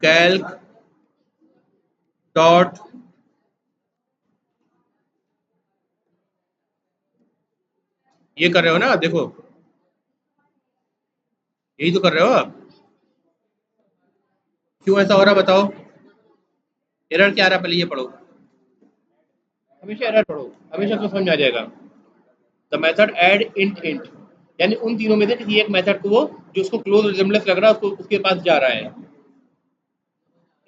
कैल्क डॉट, ये कर रहे हो ना? देखो, यही तो कर रहे हो आप। क्यों ऐसा हो रहा बताओ? एरर क्या आ रहा, पहले ये पढ़ो। हमेशा एरर पढ़ो, हमेशा तो समझ में आ जाएगा। The method add int int, यानी उन तीनों में से किसी एक मेथड को वो जो उसको क्लोज रिजेम्बलेंस लग रहा है उसको उसके पास जा रहा है।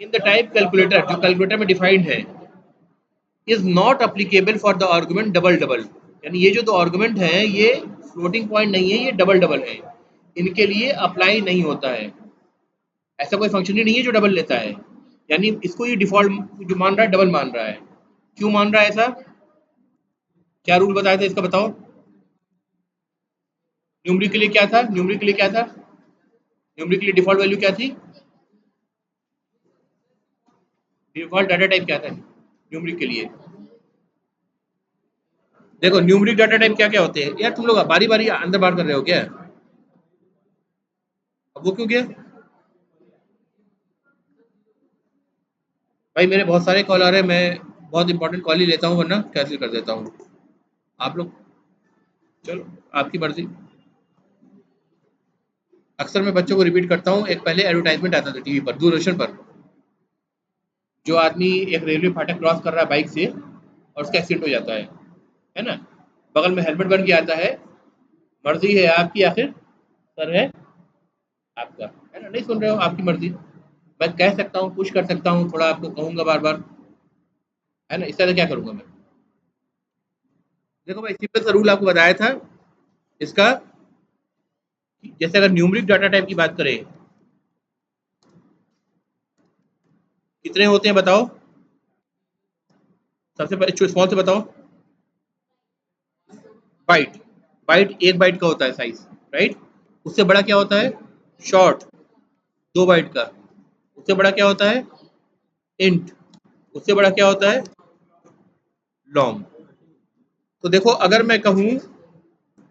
इन द टाइप कैलकुलेटर, जो कैलकुलेटर में डिफाइंड है, is not applicable for the argument double double, यानी ये जो दो आर्गुमेंट है ये फ्लोटिंग पॉइंट नहीं है, ये डबल डबल है, इनके लिए अप्लाई नहीं होता है। ऐसा कोई फंक्शन ही नहीं है जो डबल लेता है, यानी इसको ये डिफॉल्ट जो मान रहा है डबल मान रहा है। क्यों मान रहा है ऐसा? क्या रूल बताया था इसका बताओ? न्यूमरिक के लिए क्या था? न्यूमरिक के लिए क्या था? न्यूमरिक के लिए डिफॉल्ट वैल्यू क्या थी? डिफॉल्ट डाटा टाइप क्या था न्यूमरिक के लिए? देखो न्यूमरिक डाटा टाइप क्या क्या होते हैं यार, तुम लोग बारी बारी अंदर बाहर कर रहे हो क्या? अब वो क्यों गया? भाई मेरे बहुत सारे कॉल आ रहे हैं, मैं बहुत इंपॉर्टेंट कॉल ही लेता हूँ वरना कैंसिल कर देता हूँ। आप लोग, चलो आपकी मर्जी। अक्सर मैं बच्चों को रिपीट करता हूँ, एक पहले एडवर्टाइजमेंट आता था टीवी पर, दूरदर्शन पर। जो आदमी एक रेलवे फाटक क्रॉस कर रहा है बाइक से और उसका एक्सीडेंट हो जाता है ना? बगल में हेलमेट बन के आता है, मर्जी है आपकी आखिर, सर है आपका, है ना? नहीं सुन रहे हो, आपकी मर्जी। मैं कह सकता हूँ, पुश कर सकता हूँ, थोड़ा आपको कहूंगा बार बार, है ना? इससे क्या करूंगा मैं? देखो भाई सिंपल सा रूल आपको बताया था इसका। जैसे अगर न्यूमरिक डाटा टाइप की बात करें, कितने होते हैं बताओ? सबसे पहले स्मॉल से बताओ। बाइट, बाइट एक बाइट का होता है साइज, राइट? उससे बड़ा क्या होता है? शॉर्ट, 2 बाइट का। उससे बड़ा क्या होता है? इंट। उससे बड़ा क्या होता है? लॉन्ग। तो देखो अगर मैं कहूं,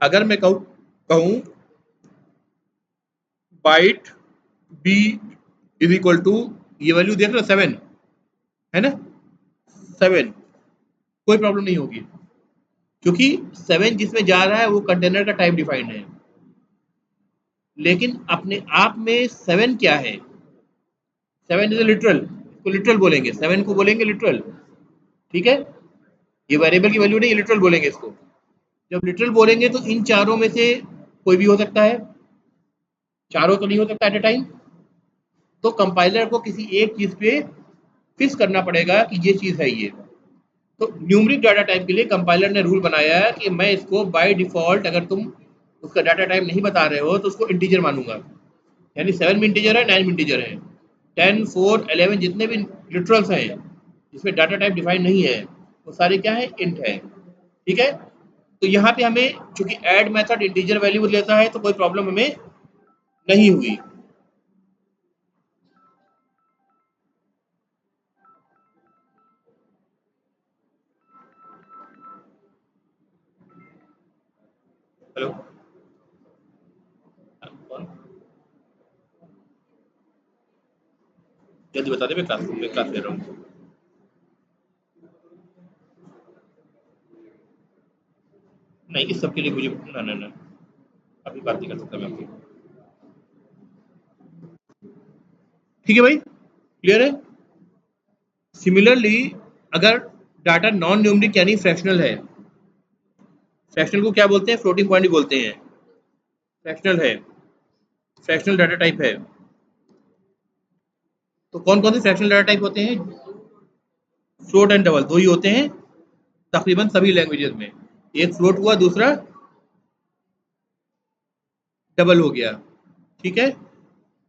अगर मैं कहूं कहूं byte B is equal to, ये वैल्यू देख लो 7, है ना? 7, कोई प्रॉब्लम नहीं होगी, क्योंकि 7 जिसमें जा रहा है वो कंटेनर का टाइप डिफाइंड है। लेकिन अपने आप में 7 क्या है? 7 इज लिटरल, इसको लिटरल बोलेंगे, 7 को बोलेंगे लिटरल। ठीक है, ये वेरिएबल की वैल्यू नहीं, लिटरल बोलेंगे इसको। जब लिटरल बोलेंगे तो इन चारों में से कोई भी हो सकता है, चारों तो नहीं हो सकता एट ए टाइम। तो कंपाइलर को किसी एक चीज पे फिक्स करना पड़ेगा कि ये चीज है ये। तो न्यूमरिक डाटा टाइप के लिए कंपाइलर ने रूल बनाया है कि मैं इसको बाय डिफॉल्ट, अगर तुम उसका डाटा टाइप नहीं बता रहे हो तो उसको इंटीजर मानूंगा। यानी 7 में इंटीजर है, 9 में इंटीजर है, 10, 4, 11 जितने भी लिटरल्स हैं जिसमें डाटा टाइप डिफाइन नहीं है वो सारे क्या है? इंट है। ठीक है, तो यहाँ पे हमें चूंकि ऐड मेथड इंटीजर वैल्यू लेता है तो कोई प्रॉब्लम हमें नहीं हुई। हेलो, कौन? जल्दी बता दे, मैं क्लास ले रहा हूँ। नहीं इस सब के लिए मुझे ना ना ना, अभी बात नहीं कर सकता मैं आपकी। ठीक है भाई, क्लियर है? सिमिलरली अगर डाटा नॉन न्यूमरिक यानी फ्रैक्शनल है, फ्रैक्शनल को क्या बोलते हैं, फ्लोटिंग पॉइंट बोलते हैं, फ्रैक्शनल है, फ्रैक्शनल डाटा टाइप है। तो कौन कौन से फ्रैक्शनल डाटा टाइप होते हैं? फ्लोट एंड डबल, दो ही होते हैं तकरीबन सभी लैंग्वेजेस में। एक फ्लोट हुआ, दूसरा डबल हो गया, ठीक है।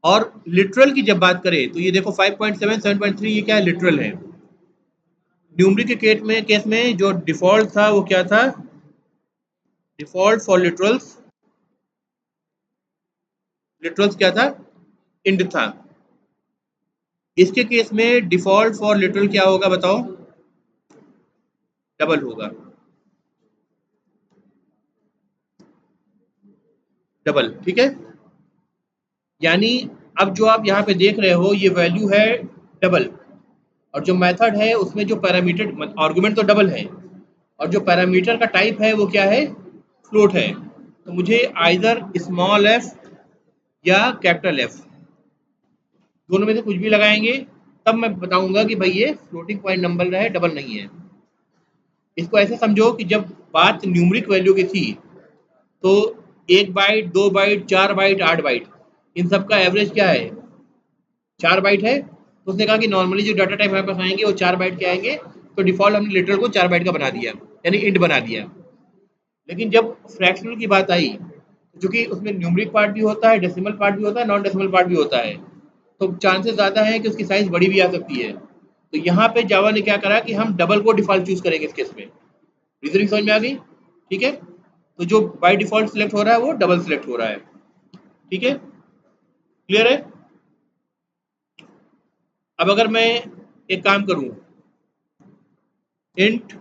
और लिटरल की जब बात करें तो ये देखो 5.7, 7.3 ये क्या है, लिटरल है। न्यूमरिक के केस में जो डिफॉल्ट था वो क्या था? डिफॉल्ट फॉर लिटरल्स क्या था? इंड था। इसके केस में डिफॉल्ट फॉर लिटरल क्या होगा बताओ? डबल होगा, डबल, ठीक है। यानी अब जो आप यहाँ पे देख रहे हो ये वैल्यू है डबल, और जो मेथड है उसमें जो पैरामीटर आर्गुमेंट तो डबल है, और जो पैरामीटर का टाइप है वो क्या है? फ्लोट है। तो मुझे आइदर स्मॉल एफ या कैपिटल एफ, दोनों में से कुछ भी लगाएंगे तब मैं बताऊंगा कि भाई ये फ्लोटिंग पॉइंट नंबर है, डबल नहीं है। इसको ऐसे समझो कि जब बात न्यूमरिक वैल्यू की थी तो 1 बाइट, 2 बाइट, 4 बाइट, 8 बाइट, इन सब का एवरेज क्या है? 4 बाइट है। तो उसने कहा कि नॉर्मली जो डाटा टाइप हमारे पास आएंगे वो 4 बाइट के आएंगे, तो डिफॉल्ट हमने लिटरल को 4 बाइट का बना दिया, यानी इंट बना दिया। लेकिन जब फ्रैक्शनल की बात आई, चूंकि उसमें न्यूमरिक पार्ट भी होता है, डेसिमल पार्ट भी होता है, नॉन डेसिमल पार्ट भी होता है, तो चांसेस ज़्यादा है कि उसकी साइज बड़ी भी आ सकती है। तो यहाँ पे जावा ने क्या करा कि हम डबल को डिफॉल्ट चूज करेंगे इस केस में। रीजनिंग समझ में आ गई? ठीक है। तो जो बाय डिफॉल्ट सिलेक्ट हो रहा है वो डबल सिलेक्ट हो रहा है, ठीक है, क्लियर है। अब अगर मैं एक काम करूं, इंट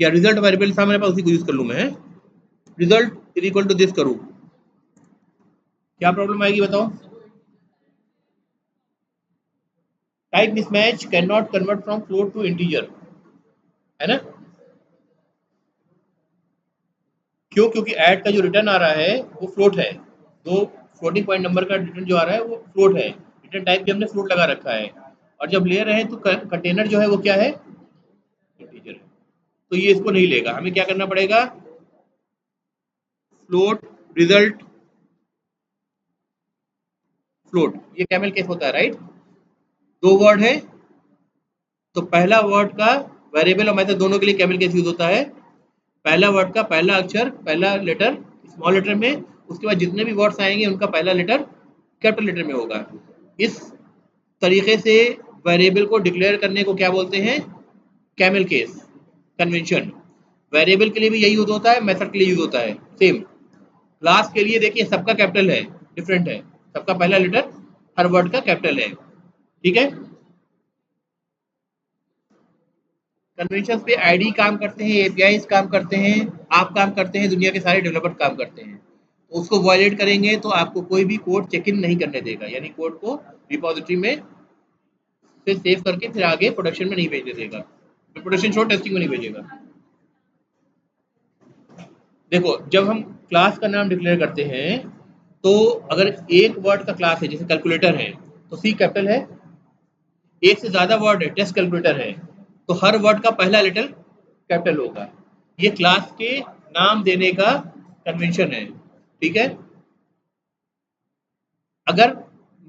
या रिजल्ट वेरिएबल था मेरे पास, उसी को यूज कर लूं मैं, result is equal to this करूं, क्या प्रॉब्लम आएगी बताओ? Type mismatch can not convert from float to integer, है ना? क्यों? क्योंकि ऐड का जो रिटर्न आ रहा है वो फ्लोट है, दो फ्लोटिंग पॉइंट नंबर का रिटर्न जो आ रहा है वो फ्लोट है, रिटर्न टाइप भी हमने फ्लोट लगा रखा है। और जब ले रहे हैं तो कंटेनर जो है वो क्या है? इंटीजर है। तो ये इसको नहीं लेगा, हमें क्या करना पड़ेगा? फ्लोट रिजल्ट फ्लोट, ये कैमल केस होता है, राइट? दो वर्ड है, तो पहला वर्ड का वेरिएबल और मेथड दोनों के लिए कैमल केस यूज होता है। पहला वर्ड का पहला अक्षर, पहला लेटर स्मॉल लेटर में, उसके बाद जितने भी वर्ड्स आएंगे उनका पहला लेटर कैपिटल लेटर में होगा। इस तरीके से वेरिएबल को डिक्लेयर करने को क्या बोलते हैं? Camel case convention. वेरिएबल के लिए भी यही यूज होता है, मेथड के लिए यूज होता है सेम। क्लास के लिए देखिए सबका कैपिटल है, डिफरेंट है, सबका पहला लेटर हर वर्ड का कैपिटल है, ठीक है। कन्वेंशन पे आईडी काम करते हैं, एपीआई काम करते हैं, आप काम करते हैं, दुनिया के सारे डेवलपर काम करते हैं। तो उसको वायलेट करेंगे तो आपको कोई भी कोड चेक इन नहीं करने देगा, यानी कोड को रिपोजिटरी में से सेव करके फिर आगे प्रोडक्शन में नहीं भेजने देगा, प्रोडक्शन छोड़ टेस्टिंग में नहीं भेजेगा। देखो जब हम क्लास का नाम डिक्लेयर करते हैं तो अगर एक वर्ड का क्लास है, जैसे कैलकुलेटर है तो सी कैपिटल है, एक से ज्यादा वर्ड है, टेस्ट कैलकुलेटर है, तो हर वर्ड का पहला लेटर कैपिटल होगा। ये क्लास के नाम देने का कन्वेंशन है, ठीक है। अगर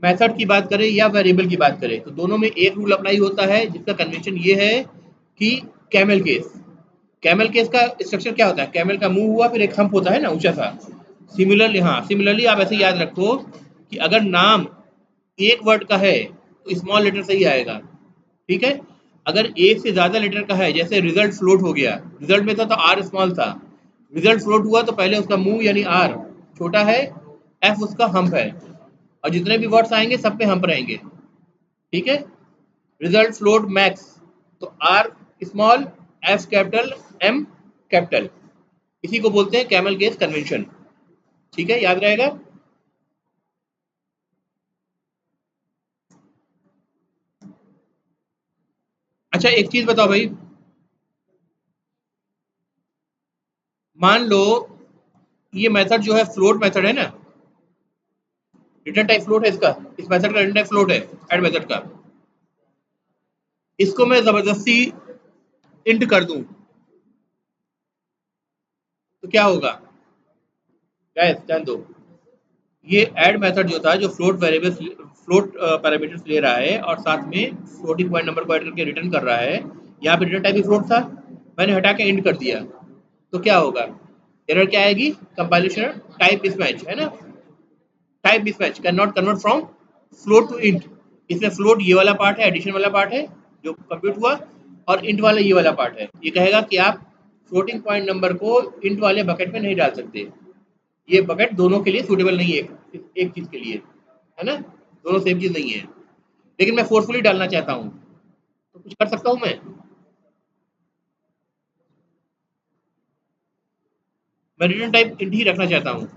मेथड की बात करें या वेरिएबल की बात करें तो दोनों में एक रूल अप्लाई होता है, जिसका कन्वेंशन ये है कि कैमल केस, कैमल केस का स्ट्रक्चर क्या होता है? कैमल का मुंह हुआ, फिर एक हम्प होता है ना ऊंचा सा। सिमिलरली, हाँ, सिमिलरली आप ऐसे याद रखो कि अगर नाम एक वर्ड का है तो स्मॉल लेटर से ही आएगा, ठीक है। अगर एक से ज्यादा लेटर का है, जैसे रिजल्ट फ्लोट हो गया, रिजल्ट में था तो आर स्मॉल था, रिजल्ट फ्लोट हुआ तो पहले उसका मुंह यानी आर छोटा है, एफ उसका हम्प है, और जितने भी वर्ड्स आएंगे सब पे हम्प रहेंगे, ठीक है। रिजल्ट फ्लोट मैक्स, तो R small, F capital, M capital, इसी को बोलते हैं कैमल केस कन्वेंशन, ठीक है, याद रहेगा। अच्छा एक चीज बताओ भाई, मान लो ये मेथड जो है फ्लोट मेथड है ना, रिटर्न टाइप फ्लोट है इसका, इस मेथड का रिटर्न टाइप फ्लोट है, ऐड मेथड का। इसको मैं जबरदस्ती इंट कर दूं तो क्या होगा? गैस ध्यान दो, ये ऐड मेथड जो था, जो फ्लोट पैरामीटर्स ले रहा है और साथ में फ्लोटिंग पॉइंट नंबर को ऐड करके रिटर्न कर रहा है, यहाँ पे रिटर्न टाइप भी फ्लोट था, मैंने हटा के इंट कर दिया, तो क्या होगा? एरर क्या आएगी? कंपाइलेशन टाइप मिसमैच, है ना? Type mismatch, can not convert from float to int. इसमें फ्लोट ये वाला पार्ट है, एडिशन वाला पार्ट है जो कंप्यूट हुआ, और इंट वाला ये वाला पार्ट है। ये कहेगा कि आप फ्लोटिंग पॉइंट नंबर को इंट वाले बकेट में नहीं डाल सकते, ये बकेट दोनों के लिए सूटेबल नहीं है, एक चीज के लिए, है ना? दोनों सेम चीज नहीं है, लेकिन मैं फोर्सफुली डालना चाहता हूँ, तो कुछ कर सकता हूँ मैं रिटर्न टाइप इंट ही रखना चाहता हूँ।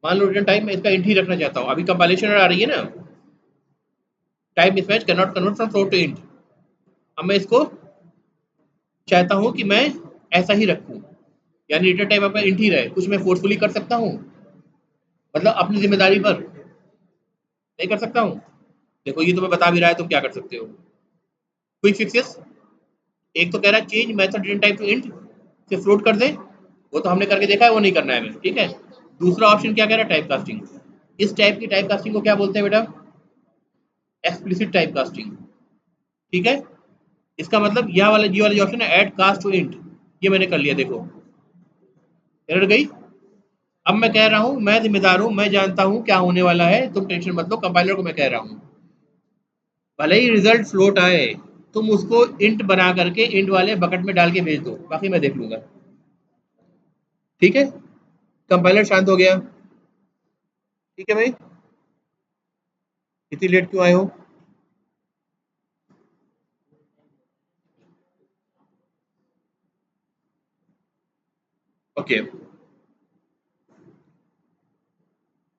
मान लो रिटर्न टाइप मैं इसका इंट ही रखना चाहता हूँ, अभी कंपाइलेशन आ रही है ना, type mismatch can not convert from float to int. अब मैं इसको चाहता हूँ कि मैं ऐसा ही रखूँ, यानी रिटर्न टाइप अपना इंट ही रहे, कुछ मैं फोर्सफुली कर सकता हूँ, मतलब अपनी जिम्मेदारी पर नहीं कर सकता हूँ? देखो ये तो मैं बता भी रहा है, तुम क्या कर सकते हो? क्विक फिक्सेस, एक तो कह रहा है change method return type two int से फ्लोट कर दे, वो तो हमने करके देखा है, वो नहीं करना है हमें, ठीक है? दूसरा ऑप्शन क्या कह रहा है? Type casting. इस टाइप की टाइप कास्टिंग को क्या बोलते हैं बेटा? एक्सप्लिसिट टाइप कास्टिंग, ठीक है? इसका मतलब यह वाला ये वाला जो ऑप्शन है ऐड कास्ट टू इंट, ये मैंने कर लिया, देखो एरर गई। अब मैं कह रहा हूँ मैं जिम्मेदार हूँ, मैं जानता हूँ क्या होने वाला है, तुम टेंशन मत लो, कंपाइलर को मैं कह रहा हूँ भले ही रिजल्ट फ्लोट आए, तुम उसको इंट बना करके इंट वाले बकेट में डाल के भेज दो, बाकी मैं देख लूंगा, ठीक है? कंपाइलर शांत हो गया, ठीक है भाई? इतनी लेट क्यों आए हो? ओके,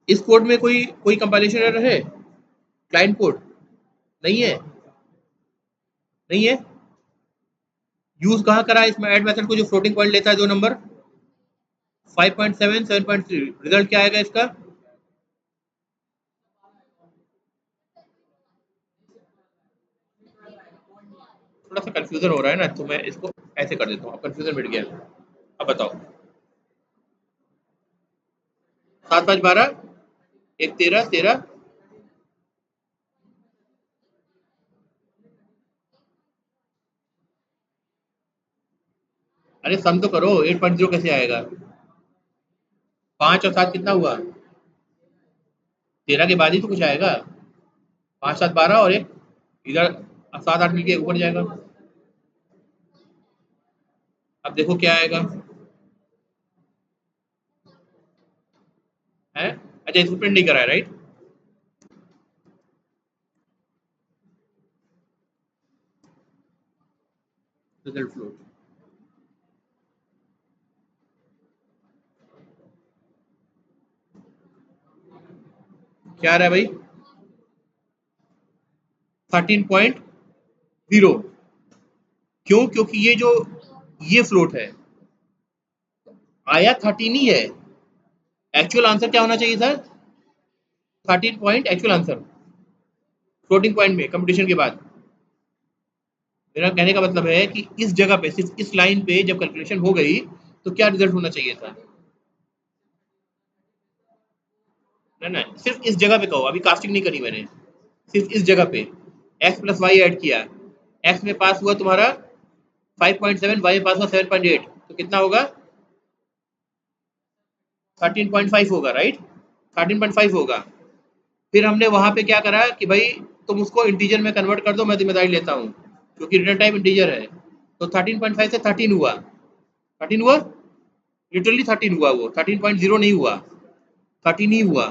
इस कोड में कोई कोई कंपाइलेशन एरर है? क्लाइंट कोड नहीं है? नहीं है? यूज कहाँ करा है इसमें ऐड मेथड को, जो फ्लोटिंग पॉइंट लेता है दो नंबर? 5.7 7.3, रिजल्ट क्या आएगा इसका? थोड़ा सा कंफ्यूजन हो रहा है ना, तो मैं इसको ऐसे कर देता हूँ, कंफ्यूजन मिट गया। अब बताओ, 7 5 12, एक 13 13, अरे सम तो करो, 8.0 कैसे आएगा? 5 और 7 कितना हुआ? 13 के बाद ही तो कुछ आएगा। 5 7 12 और एक इधर 7 8 मिलके ऊपर जाएगा। अब देखो क्या आएगा, है? अच्छा, इसको प्रिंट नहीं करा है, राइट? रिजल्ट फ्लोट क्या आ रहा है भाई? 13.0। क्यों? क्योंकि ये जो ये फ्लोट है, आया 13 ही है, एक्चुअल आंसर क्या होना चाहिए था? 13 point actual answer, floating point में कंपटीशन के बाद। मेरा कहने का मतलब है कि इस जगह पे, सिर्फ इस लाइन पे जब कैलकुलेशन हो गई, तो क्या रिजल्ट होना चाहिए था? ना ना, सिर्फ इस जगह पे कहो, अभी कास्टिंग नहीं करी मैंने, सिर्फ इस जगह पे x प्लस वाई ऐड किया, x में पास हुआ तुम्हारा 5.7, वाई में पास हुआ 7.8, तो कितना होगा? 13.5 होगा, राइट? 13.5 होगा। फिर हमने वहां पे क्या करा कि भाई तुम उसको इंटीजर में कन्वर्ट कर दो, मैं जिम्मेदारी लेता हूँ, क्योंकि रिटर्न टाइप इंटीजर है। तो 13.5 से 13 हुआ, 13 हुआ, लिटरली 13 हुआ, वो 13.0 नहीं हुआ, 13 ही हुआ।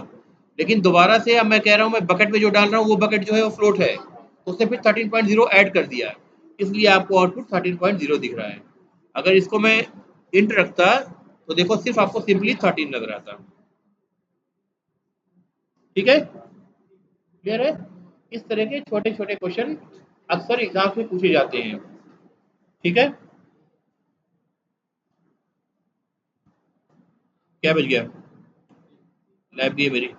लेकिन दोबारा से अब मैं कह रहा हूँ, मैं बकेट में जो डाल रहा हूँ वो बकेट जो है वो फ्लोट है, तो उसने फिर 13.0 ऐड कर दिया, इसलिए आपको आउटपुट 13.0 दिख रहा है। अगर इसको मैं इंट रखता तो देखो सिर्फ आपको सिंपली 13 लग रहा था, ठीक है? क्लियर है? इस तरह के छोटे छोटे क्वेश्चन अक्सर एग्जाम में पूछे जाते हैं, ठीक है? क्या बज गया? लैब भी है मेरी।